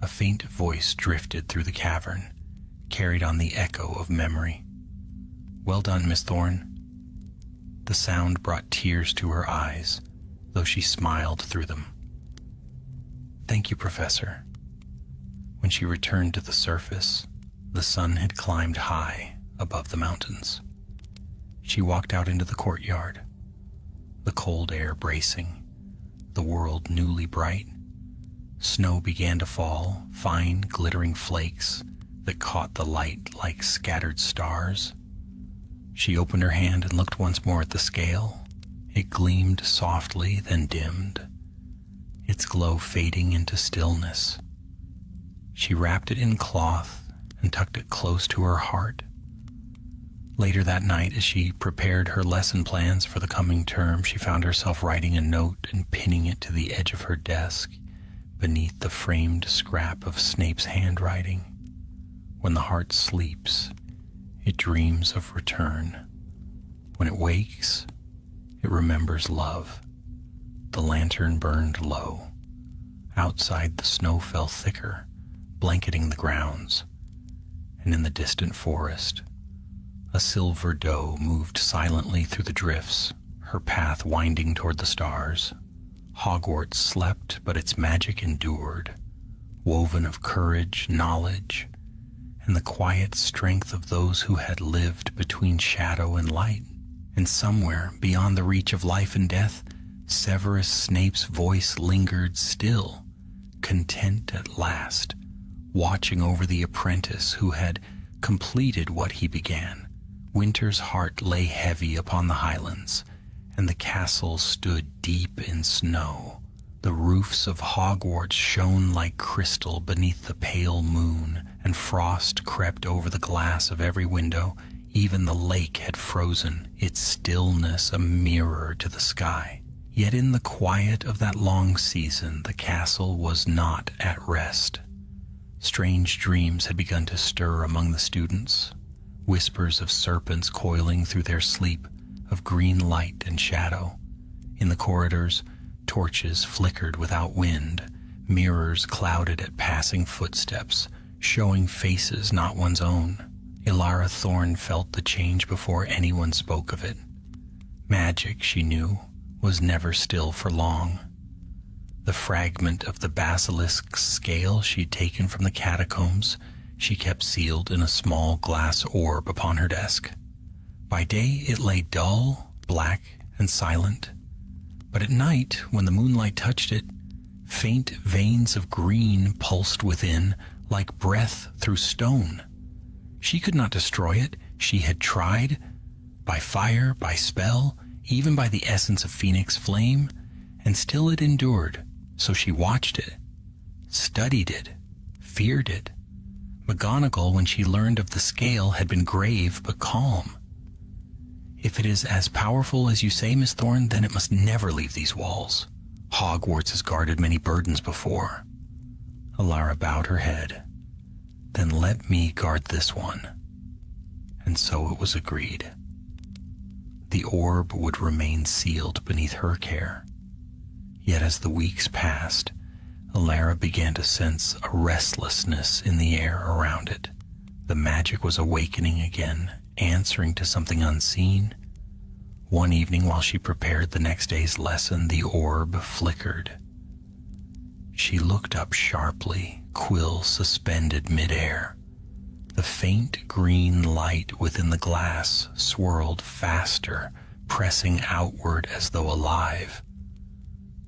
a faint voice drifted through the cavern, carried on the echo of memory. "Well done, Miss Thorne." The sound brought tears to her eyes, though she smiled through them. "Thank you, Professor." When she returned to the surface, The sun had climbed high above the mountains. She walked out into the courtyard, the cold air bracing, the world newly bright. Snow began to fall, fine glittering flakes that caught the light like scattered stars. She opened her hand and looked once more at the scale. It gleamed softly, then dimmed, its glow fading into stillness. She wrapped it in cloth and tucked it close to her heart. Later that night, as she prepared her lesson plans for the coming term, she found herself writing a note and pinning it to the edge of her desk beneath the framed scrap of Snape's handwriting. When the heart sleeps, it dreams of return. When it wakes, it remembers love. The lantern burned low. Outside, the snow fell thicker, blanketing the grounds. And in the distant forest, a silver doe moved silently through the drifts, her path winding toward the stars. Hogwarts slept, but its magic endured, woven of courage, knowledge, and the quiet strength of those who had lived between shadow and light. And somewhere, beyond the reach of life and death, Severus Snape's voice lingered still, content at last, watching over the apprentice who had completed what he began. Winter's heart lay heavy upon the highlands, and the castle stood deep in snow. The roofs of Hogwarts shone like crystal beneath the pale moon, and frost crept over the glass of every window. Even the lake had frozen, its stillness a mirror to the sky. Yet in the quiet of that long season, the castle was not at rest. Strange dreams had begun to stir among the students, whispers of serpents coiling through their sleep, of green light and shadow. In the corridors, torches flickered without wind, mirrors clouded at passing footsteps, showing faces not one's own. Ilara Thorne felt the change before anyone spoke of it. Magic, she knew, was never still for long. The fragment of the basilisk's scale she'd taken from the catacombs she kept sealed in a small glass orb upon her desk. By day it lay dull, black, and silent, but at night, when the moonlight touched it, faint veins of green pulsed within like breath through stone. She could not destroy it. She had tried, by fire, by spell, even by the essence of phoenix flame, and still it endured. So she watched it, studied it, feared it. McGonagall, when she learned of the scale, had been grave but calm. If it is as powerful as you say, Miss Thorne, then it must never leave these walls. Hogwarts has guarded many burdens before. Ilara bowed her head. Then let me guard this one. And so it was agreed. The orb would remain sealed beneath her care. Yet as the weeks passed, Ilara began to sense a restlessness in the air around it. The magic was awakening again, answering to something unseen. One evening, while she prepared the next day's lesson, the orb flickered. She looked up sharply, quill suspended midair. The faint green light within the glass swirled faster, pressing outward as though alive.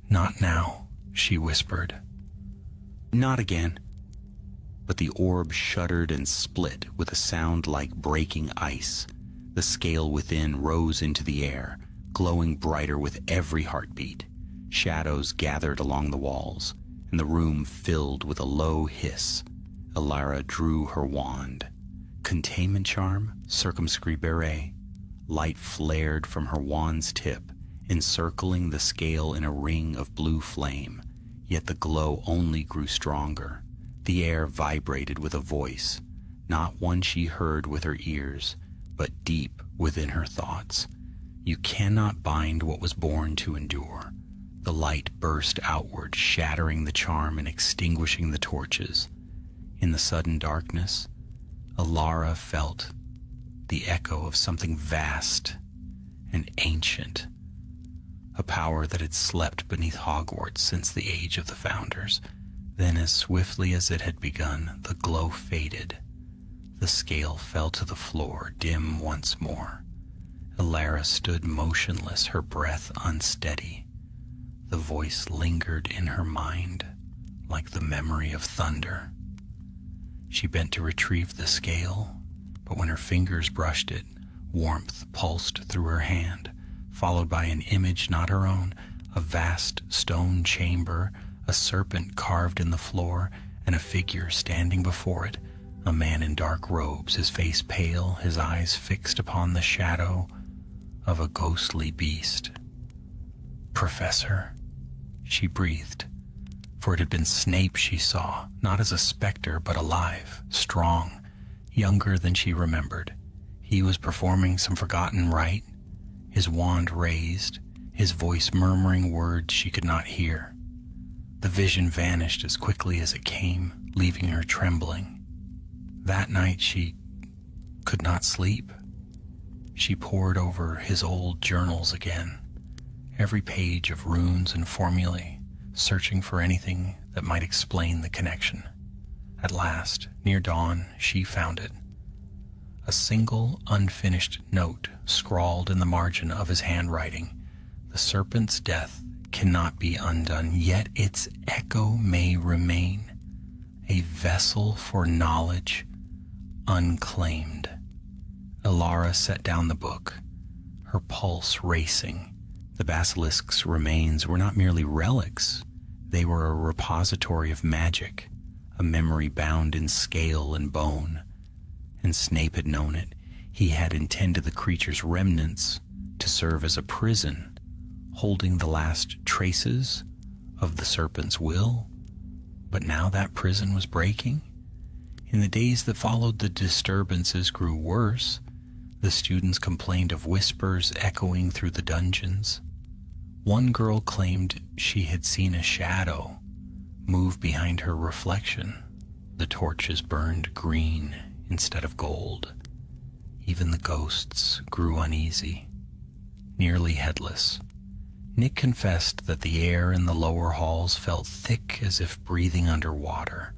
"Not now," she whispered. "Not again." But the orb shuddered and split with a sound like breaking ice. The scale within rose into the air, glowing brighter with every heartbeat. Shadows gathered along the walls, and the room filled with a low hiss. Ilara drew her wand. Containment charm, circumscribere. Light flared from her wand's tip, encircling the scale in a ring of blue flame. Yet the glow only grew stronger. The air vibrated with a voice, not one she heard with her ears, but deep within her thoughts. You cannot bind what was born to endure. The light burst outward, shattering the charm and extinguishing the torches. In the sudden darkness, Ilara felt the echo of something vast and ancient, a power that had slept beneath Hogwarts since the age of the Founders. Then, as swiftly as it had begun, the glow faded. The scale fell to the floor, dim once more. Alara stood motionless, her breath unsteady. The voice lingered in her mind, like the memory of thunder. She bent to retrieve the scale, but when her fingers brushed it, warmth pulsed through her hand, followed by an image not her own, a vast stone chamber, a serpent carved in the floor, and a figure standing before it, a man in dark robes, his face pale, his eyes fixed upon the shadow of a ghostly beast. "Professor," she breathed, for it had been Snape she saw, not as a specter, but alive, strong, younger than she remembered. He was performing some forgotten rite, his wand raised, his voice murmuring words she could not hear. The vision vanished as quickly as it came, leaving her trembling. That night she could not sleep. She pored over his old journals again, every page of runes and formulae, searching for anything that might explain the connection. At last, near dawn, she found it. A single unfinished note scrawled in the margin of his handwriting. The serpent's death cannot be undone, yet its echo may remain, a vessel for knowledge unclaimed. Alara set down the book, her pulse racing. The basilisk's remains were not merely relics, they were a repository of magic, a memory bound in scale and bone. And Snape had known it. He had intended the creature's remnants to serve as a prison, holding the last traces of the serpent's will. But now that prison was breaking. In the days that followed, the disturbances grew worse. The students complained of whispers echoing through the dungeons. One girl claimed she had seen a shadow move behind her reflection. The torches burned green instead of gold. Even the ghosts grew uneasy, nearly headless. Nick confessed that the air in the lower halls felt thick as if breathing underwater.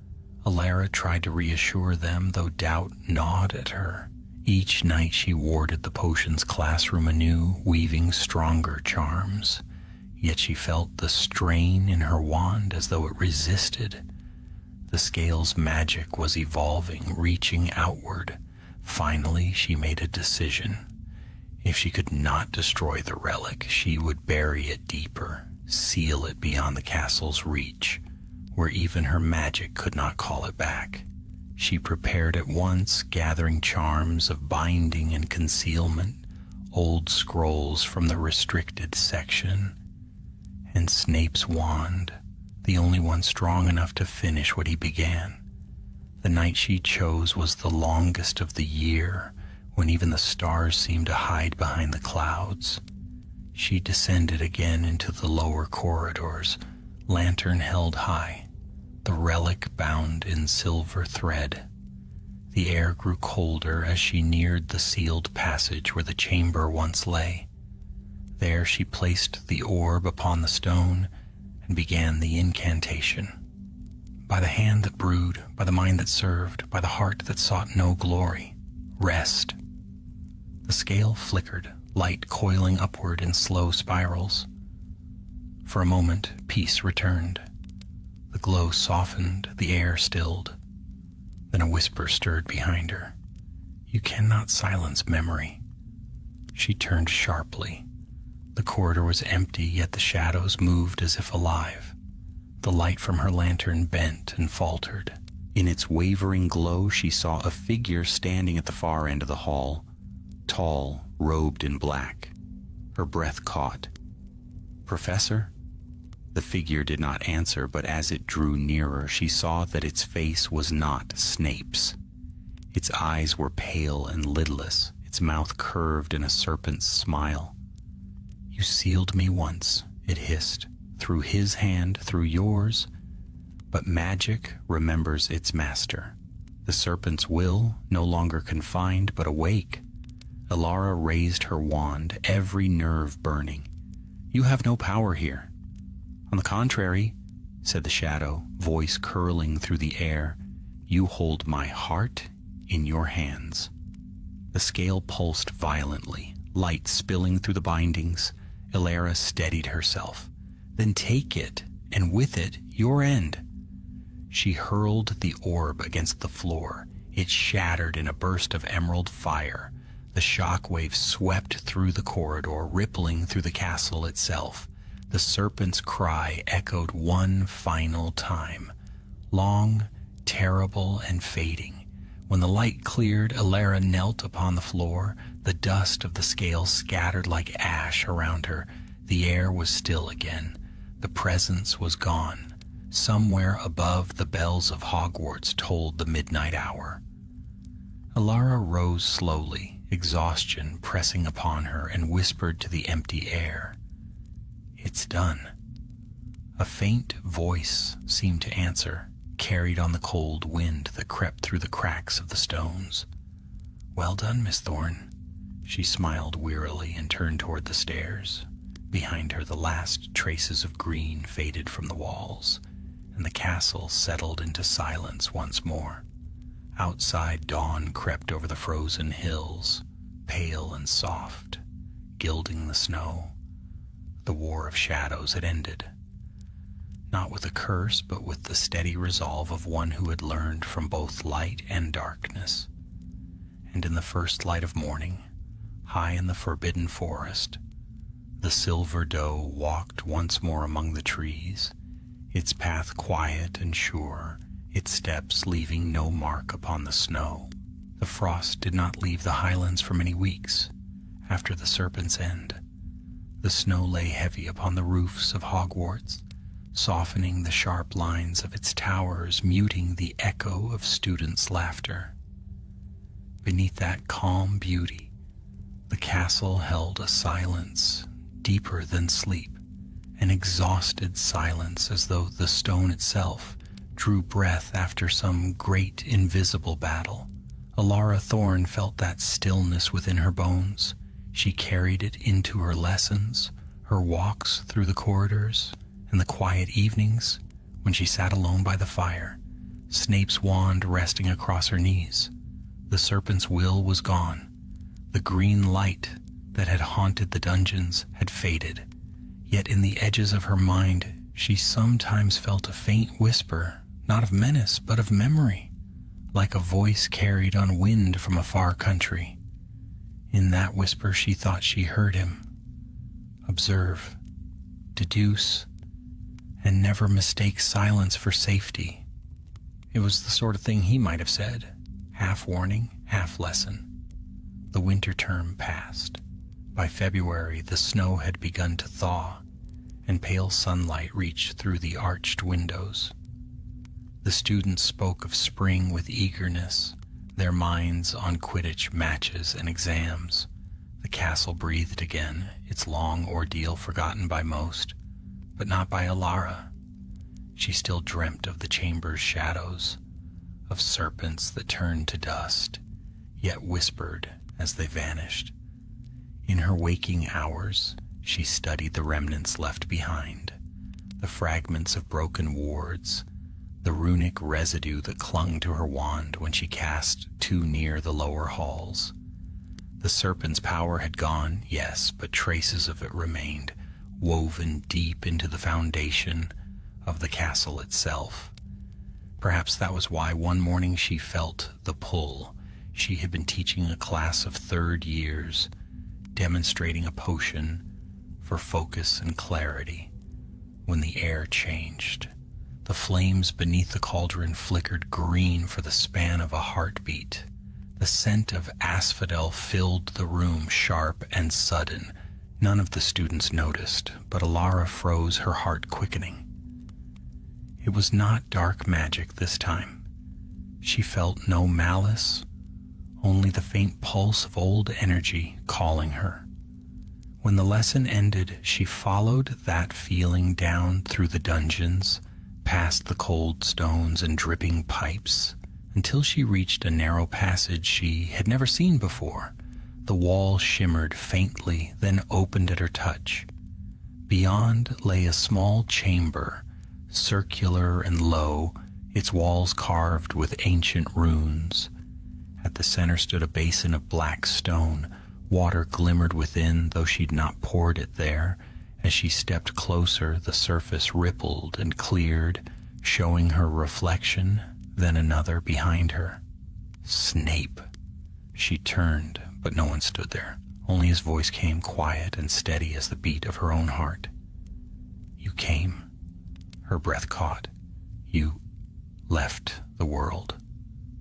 Alara tried to reassure them, though doubt gnawed at her. Each night she warded the potions classroom anew, weaving stronger charms. Yet she felt the strain in her wand as though it resisted. The scale's magic was evolving, reaching outward. Finally, she made a decision. If she could not destroy the relic, she would bury it deeper, seal it beyond the castle's reach, where even her magic could not call it back. She prepared at once, gathering charms of binding and concealment, old scrolls from the restricted section, and Snape's wand, the only one strong enough to finish what he began. The night she chose was the longest of the year, when even the stars seemed to hide behind the clouds. She descended again into the lower corridors, lantern held high, the relic bound in silver thread. The air grew colder as she neared the sealed passage where the chamber once lay. There she placed the orb upon the stone and began the incantation. By the hand that brewed, by the mind that served, by the heart that sought no glory, rest. The scale flickered, light coiling upward in slow spirals. For a moment, peace returned. The glow softened, the air stilled. Then a whisper stirred behind her. "You cannot silence memory." She turned sharply. The corridor was empty, yet the shadows moved as if alive. The light from her lantern bent and faltered. In its wavering glow, she saw a figure standing at the far end of the hall, tall, robed in black. Her breath caught. "Professor?" The figure did not answer, but as it drew nearer, she saw that its face was not Snape's. Its eyes were pale and lidless, its mouth curved in a serpent's smile. "You sealed me once," it hissed, "through his hand, through yours. But magic remembers its master. The serpent's will, no longer confined, but awake." Alara raised her wand, every nerve burning. "You have no power here." "On the contrary," said the shadow, voice curling through the air, "you hold my heart in your hands. The scale pulsed violently, light spilling through the bindings. Elara steadied herself. Then take it, and with it, your end. She hurled the orb against the floor. It shattered in a burst of emerald fire. The shockwave swept through the corridor, rippling through the castle itself. The serpent's cry echoed one final time, long, terrible, and fading. When the light cleared, Elara knelt upon the floor. The dust of the scale scattered like ash around her. The air was still again. The presence was gone. Somewhere above, the bells of Hogwarts tolled the midnight hour. Elara rose slowly, exhaustion pressing upon her, and whispered to the empty air, "It's done." A faint voice seemed to answer, carried on the cold wind that crept through the cracks of the stones. "Well done, Miss Thorne." She smiled wearily and turned toward the stairs. Behind her, the last traces of green faded from the walls, and the castle settled into silence once more. Outside, dawn crept over the frozen hills, pale and soft, gilding the snow. The war of shadows had ended. Not with a curse, but with the steady resolve of one who had learned from both light and darkness. And in the first light of morning, high in the forbidden forest, the silver doe walked once more among the trees, its path quiet and sure, its steps leaving no mark upon the snow. The frost did not leave the highlands for many weeks after the Serpent's End. The snow lay heavy upon the roofs of Hogwarts, softening the sharp lines of its towers, muting the echo of students' laughter. Beneath that calm beauty, the castle held a silence deeper than sleep, an exhausted silence, as though the stone itself drew breath after some great invisible battle. Elara Thorne felt that stillness within her bones. She carried it into her lessons, her walks through the corridors, and the quiet evenings when she sat alone by the fire, Snape's wand resting across her knees. The serpent's will was gone. The green light that had haunted the dungeons had faded. Yet in the edges of her mind, she sometimes felt a faint whisper, not of menace, but of memory, like a voice carried on wind from a far country. In that whisper, she thought she heard him. Observe, deduce, and never mistake silence for safety. It was the sort of thing he might have said, half warning, half lesson. The winter term passed. By February, the snow had begun to thaw, and pale sunlight reached through the arched windows. The students spoke of spring with eagerness, their minds on Quidditch matches and exams. The castle breathed again, its long ordeal forgotten by most, but not by Elara. She still dreamt of the chamber's shadows, of serpents that turned to dust, yet whispered as they vanished. In her waking hours, she studied the remnants left behind, the fragments of broken wards, the runic residue that clung to her wand when she cast too near the lower halls. The serpent's power had gone, yes, but traces of it remained, woven deep into the foundation of the castle itself. Perhaps that was why one morning she felt the pull. She had been teaching a class of third years, demonstrating a potion for focus and clarity, when the air changed. The flames beneath the cauldron flickered green for the span of a heartbeat. The scent of asphodel filled the room, sharp and sudden. None of the students noticed, but Elara froze, her heart quickening. It was not dark magic this time. She felt no malice, only the faint pulse of old energy calling her. When the lesson ended, she followed that feeling down through the dungeons, past the cold stones and dripping pipes, until she reached a narrow passage she had never seen before. The wall shimmered faintly, then opened at her touch. Beyond lay a small chamber, circular and low, its walls carved with ancient runes. At the center stood a basin of black stone. Water glimmered within, though she'd not poured it there. As she stepped closer, the surface rippled and cleared, showing her reflection, then another behind her. Snape. She turned, but no one stood there. Only his voice came quiet and steady as the beat of her own heart. You came. Her breath caught. You left the world.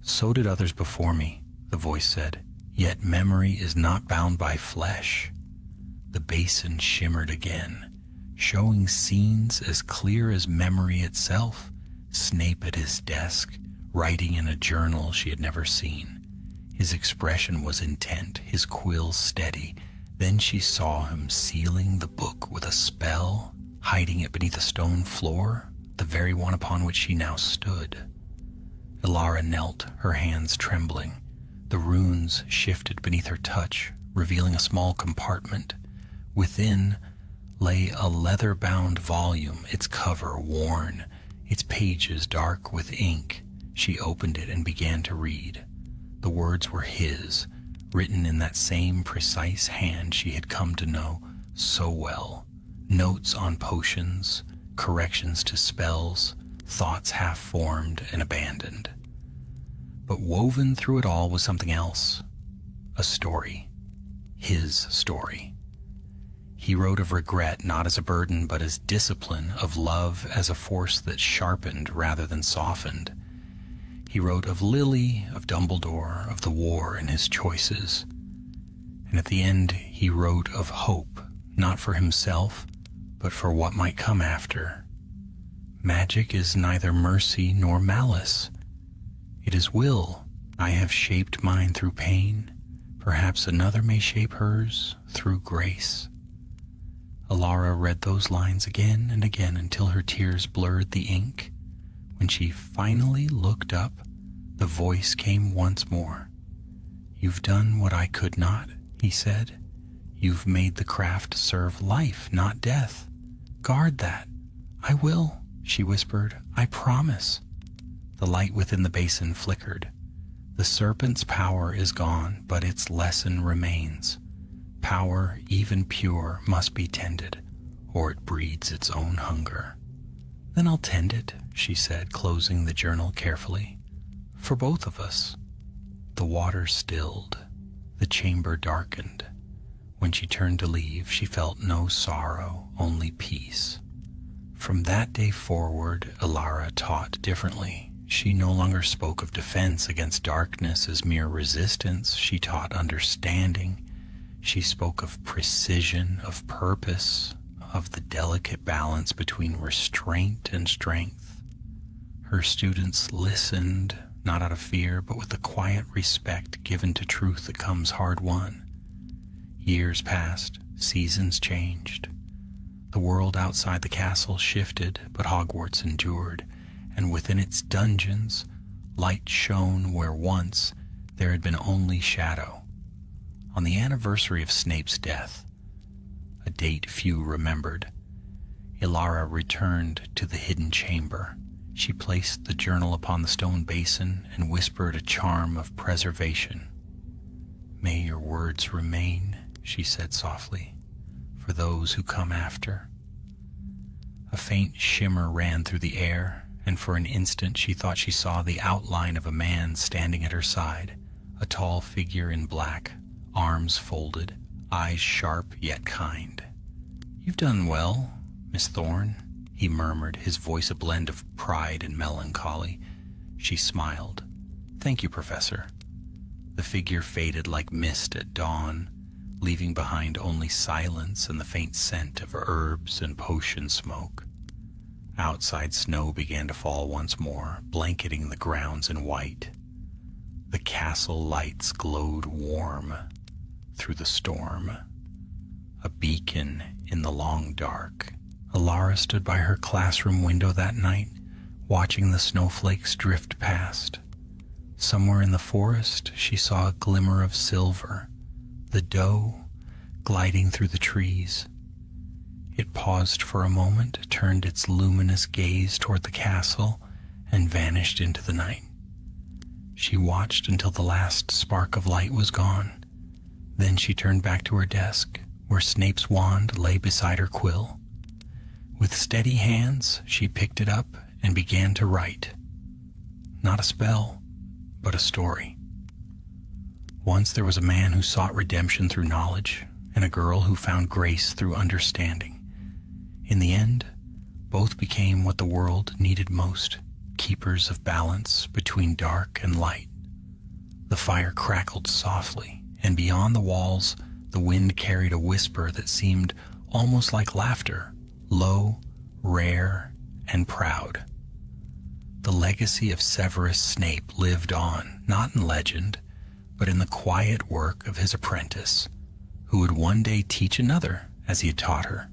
So did others before me, the voice said. Yet memory is not bound by flesh. The basin shimmered again, showing scenes as clear as memory itself. Snape at his desk, writing in a journal she had never seen. His expression was intent, his quill steady. Then she saw him sealing the book with a spell, hiding it beneath a stone floor, the very one upon which she now stood. Elara knelt, her hands trembling. The runes shifted beneath her touch, revealing a small compartment. Within lay a leather-bound volume, its cover worn, its pages dark with ink. She opened it and began to read. The words were his, written in that same precise hand she had come to know so well. Notes on potions, corrections to spells, thoughts half-formed and abandoned. But woven through it all was something else. A story. His story. He wrote of regret not as a burden but as discipline, of love as a force that sharpened rather than softened. He wrote of Lily, of Dumbledore, of the war and his choices. And at the end he wrote of hope, not for himself, but for what might come after. Magic is neither mercy nor malice. It is will. I have shaped mine through pain. Perhaps another may shape hers through grace. Elara read those lines again and again until her tears blurred the ink. When she finally looked up, the voice came once more. You've done what I could not, he said. You've made the craft serve life, not death. Guard that. I will, she whispered. I promise. The light within the basin flickered. The serpent's power is gone, but its lesson remains. Power, even pure, must be tended, or it breeds its own hunger. Then I'll tend it, she said, closing the journal carefully. For both of us. The water stilled. The chamber darkened. When she turned to leave, she felt no sorrow, only peace. From that day forward, Elara taught differently. She no longer spoke of defense against darkness as mere resistance. She taught understanding. She spoke of precision, of purpose, of the delicate balance between restraint and strength. Her students listened, not out of fear, but with the quiet respect given to truth that comes hard won. Years passed, seasons changed. The world outside the castle shifted, but Hogwarts endured, and within its dungeons, light shone where once there had been only shadow. On the anniversary of Snape's death, a date few remembered, Elara returned to the hidden chamber. She placed the journal upon the stone basin and whispered a charm of preservation. May your words remain, she said softly, for those who come after. A faint shimmer ran through the air, and for an instant she thought she saw the outline of a man standing at her side, a tall figure in black, arms folded, eyes sharp yet kind. You've done well, Miss Thorne, he murmured, his voice a blend of pride and melancholy. She smiled. Thank you, Professor. The figure faded like mist at dawn, leaving behind only silence and the faint scent of herbs and potion smoke. Outside snow began to fall once more, blanketing the grounds in white. The castle lights glowed warm through the storm. A beacon in the long dark. Elara stood by her classroom window that night, watching the snowflakes drift past. Somewhere in the forest, she saw a glimmer of silver, the doe gliding through the trees. It paused for a moment, turned its luminous gaze toward the castle, and vanished into the night. She watched until the last spark of light was gone. Then she turned back to her desk, where Snape's wand lay beside her quill. With steady hands, she picked it up and began to write. Not a spell, but a story. Once there was a man who sought redemption through knowledge, and a girl who found grace through understanding. In the end, both became what the world needed most, keepers of balance between dark and light. The fire crackled softly, and beyond the walls, the wind carried a whisper that seemed almost like laughter, low, rare, and proud. The legacy of Severus Snape lived on, not in legend, but in the quiet work of his apprentice, who would one day teach another as he had taught her.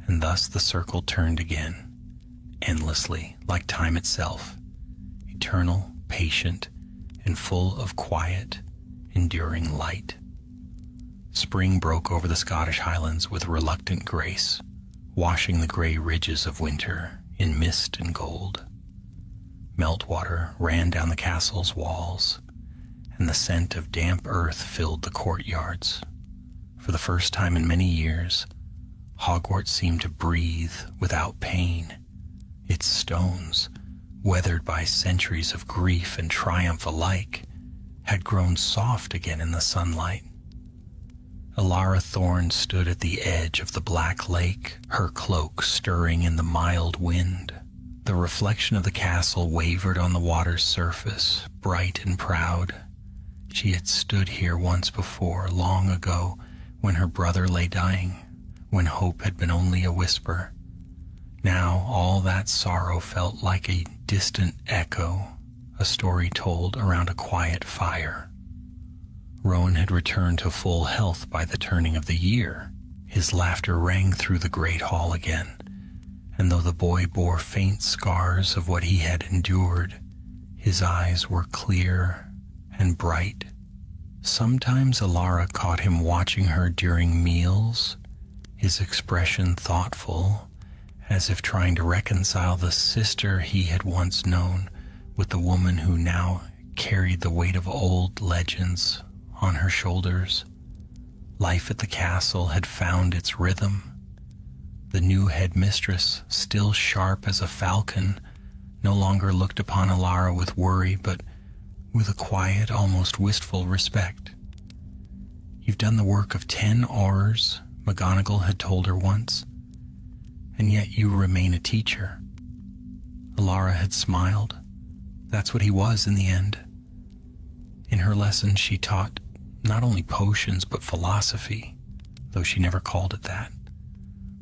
And thus the circle turned again, endlessly, like time itself, eternal, patient, and full of quiet, enduring light. Spring broke over the Scottish Highlands with reluctant grace, washing the gray ridges of winter in mist and gold. Meltwater ran down the castle's walls, and the scent of damp earth filled the courtyards. For the first time in many years, Hogwarts seemed to breathe without pain. Its stones, weathered by centuries of grief and triumph alike, had grown soft again in the sunlight. Alara Thorne stood at the edge of the black lake, her cloak stirring in the mild wind. The reflection of the castle wavered on the water's surface, bright and proud. She had stood here once before, long ago, when her brother lay dying, when hope had been only a whisper. Now all that sorrow felt like a distant echo, a story told around a quiet fire. Rowan had returned to full health by the turning of the year. His laughter rang through the great hall again, and though the boy bore faint scars of what he had endured, his eyes were clear and bright. Sometimes Alara caught him watching her during meals, his expression thoughtful, as if trying to reconcile the sister he had once known with the woman who now carried the weight of old legends on her shoulders. Life at the castle had found its rhythm. The new headmistress, still sharp as a falcon, no longer looked upon Alara with worry, but with a quiet, almost wistful respect. "You've done the work of 10 Aurors," McGonagall had told her once, "and yet you remain a teacher." Alara had smiled. That's what he was in the end. In her lessons she taught not only potions but philosophy, though she never called it that.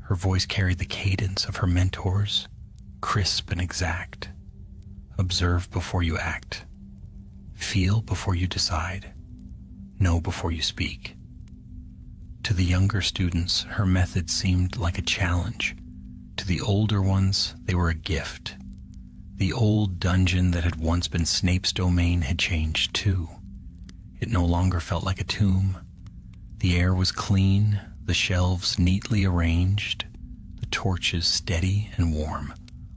Her voice carried the cadence of her mentors, crisp and exact. Observe before you act. Feel before you decide. Know before you speak. To the younger students, her methods seemed like a challenge. To the older ones, they were a gift. The old dungeon that had once been Snape's domain had changed too. It no longer felt like a tomb. The air was clean, the shelves neatly arranged, the torches steady and warm.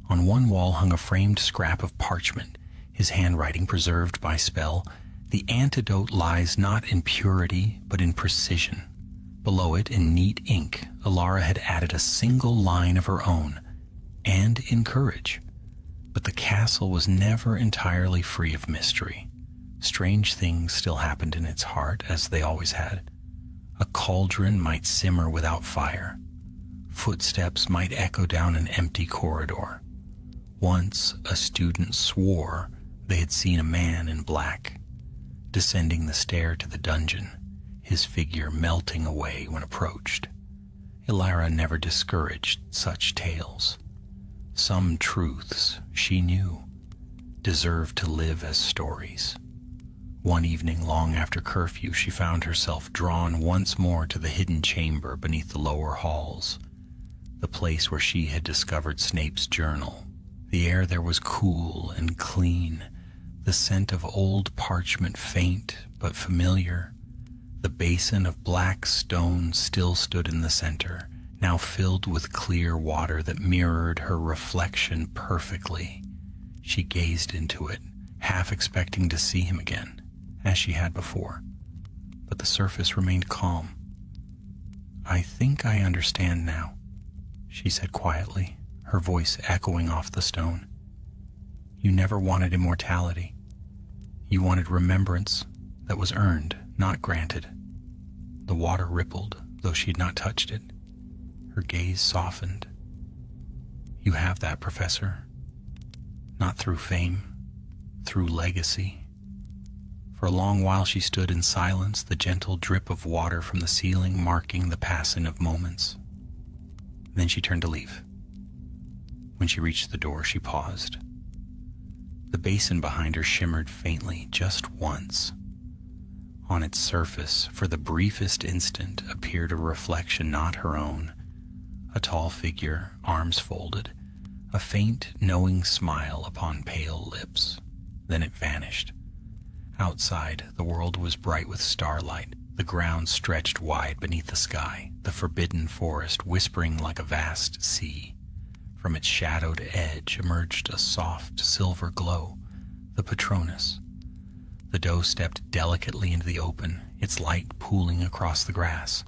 On one wall hung a framed scrap of parchment, his handwriting preserved by spell. The antidote lies not in purity, but in precision. Below it, in neat ink, Alara had added a single line of her own, and in courage. But the castle was never entirely free of mystery. Strange things still happened in its heart, as they always had. A cauldron might simmer without fire. Footsteps might echo down an empty corridor. Once, a student swore they had seen a man in black, descending the stair to the dungeon, his figure melting away when approached. Alara never discouraged such tales. Some truths, she knew, deserved to live as stories. One evening long after curfew, she found herself drawn once more to the hidden chamber beneath the lower halls, the place where she had discovered Snape's journal. The air there was cool and clean, the scent of old parchment faint but familiar. The basin of black stone still stood in the center, now filled with clear water that mirrored her reflection perfectly. She gazed into it, half expecting to see him again, as she had before. But the surface remained calm. "I think I understand now," she said quietly, her voice echoing off the stone. "You never wanted immortality. You wanted remembrance that was earned, not granted." The water rippled, though she had not touched it. Her gaze softened. "You have that, Professor. Not through fame, through legacy." For a long while she stood in silence, the gentle drip of water from the ceiling marking the passing of moments. Then she turned to leave. When she reached the door, she paused. The basin behind her shimmered faintly just once. On its surface, for the briefest instant, appeared a reflection not her own. A tall figure, arms folded, a faint, knowing smile upon pale lips. Then it vanished. Outside, the world was bright with starlight. The ground stretched wide beneath the sky, the forbidden forest whispering like a vast sea. From its shadowed edge emerged a soft silver glow, the Patronus. The doe stepped delicately into the open, its light pooling across the grass.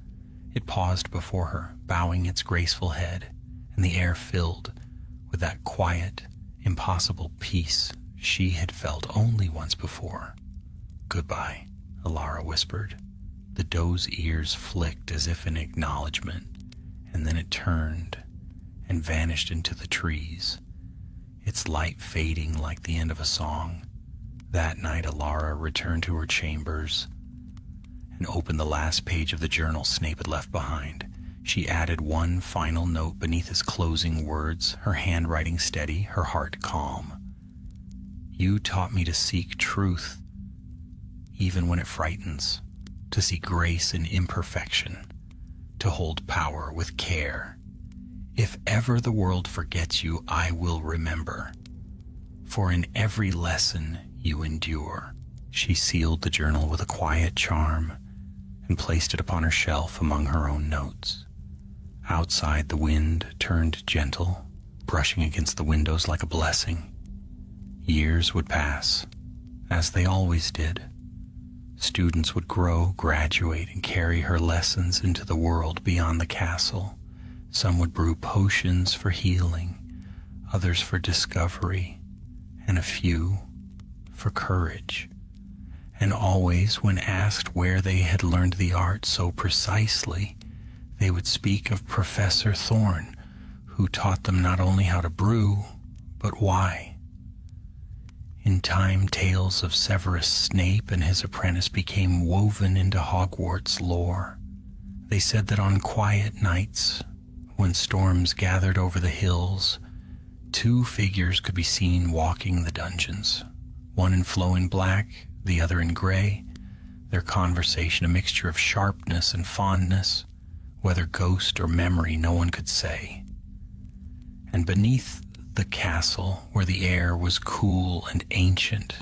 It paused before her, bowing its graceful head, and the air filled with that quiet, impossible peace she had felt only once before. "Goodbye," Alara whispered. The doe's ears flicked as if in acknowledgement, and then it turned and vanished into the trees, its light fading like the end of a song. That night Alara returned to her chambers and opened the last page of the journal Snape had left behind. She added one final note beneath his closing words, her handwriting steady, her heart calm. "You taught me to seek truth, even when it frightens, to see grace in imperfection, to hold power with care. If ever the world forgets you, I will remember. For in every lesson you endure." She sealed the journal with a quiet charm and placed it upon her shelf among her own notes. Outside, the wind turned gentle, brushing against the windows like a blessing. Years would pass, as they always did. Students would grow, graduate, and carry her lessons into the world beyond the castle. Some would brew potions for healing, others for discovery, and a few for courage. And always, when asked where they had learned the art so precisely, they would speak of Professor Thorn, who taught them not only how to brew, but why. In time, tales of Severus Snape and his apprentice became woven into Hogwarts lore. They said that on quiet nights, when storms gathered over the hills, two figures could be seen walking the dungeons, one in flowing black, the other in gray, their conversation a mixture of sharpness and fondness, whether ghost or memory no one could say. And beneath the castle, where the air was cool and ancient,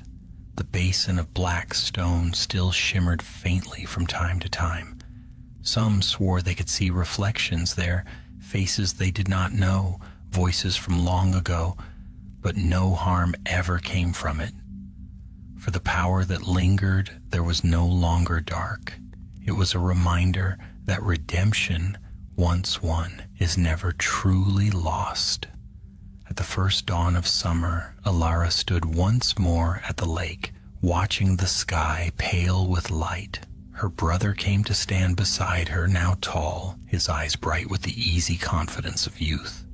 the basin of black stone still shimmered faintly from time to time. Some swore they could see reflections there, faces they did not know, voices from long ago, but no harm ever came from it. For the power that lingered, there was no longer dark. It was a reminder that redemption, once won, is never truly lost. At the first dawn of summer, Alara stood once more at the lake, watching the sky pale with light. Her brother came to stand beside her, now tall, his eyes bright with the easy confidence of youth.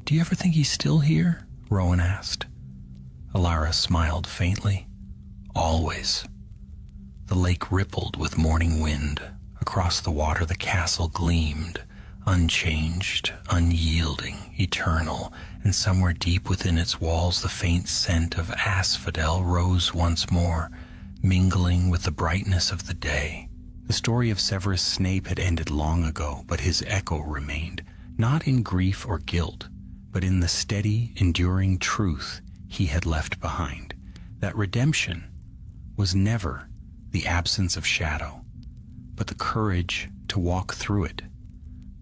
"Do you ever think he's still here?" Rowan asked. Alara smiled faintly. "Always." The lake rippled with morning wind. Across the water the castle gleamed, unchanged, unyielding, eternal, and somewhere deep within its walls the faint scent of asphodel rose once more, mingling with the brightness of the day. The story of Severus Snape had ended long ago, but his echo remained, not in grief or guilt, but in the steady, enduring truth he had left behind, that redemption was never the absence of shadow, but the courage to walk through it,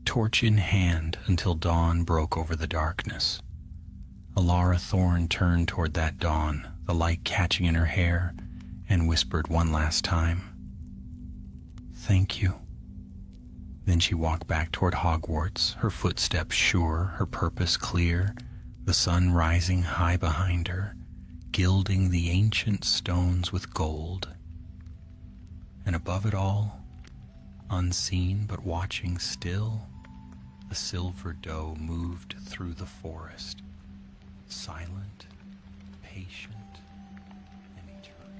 torch in hand until dawn broke over the darkness. Alara Thorn turned toward that dawn, the light catching in her hair, and whispered one last time, "Thank you." Then she walked back toward Hogwarts, her footsteps sure, her purpose clear, the sun rising high behind her, gilding the ancient stones with gold. And above it all, unseen but watching still, the silver doe moved through the forest, silent, patient, and eternal.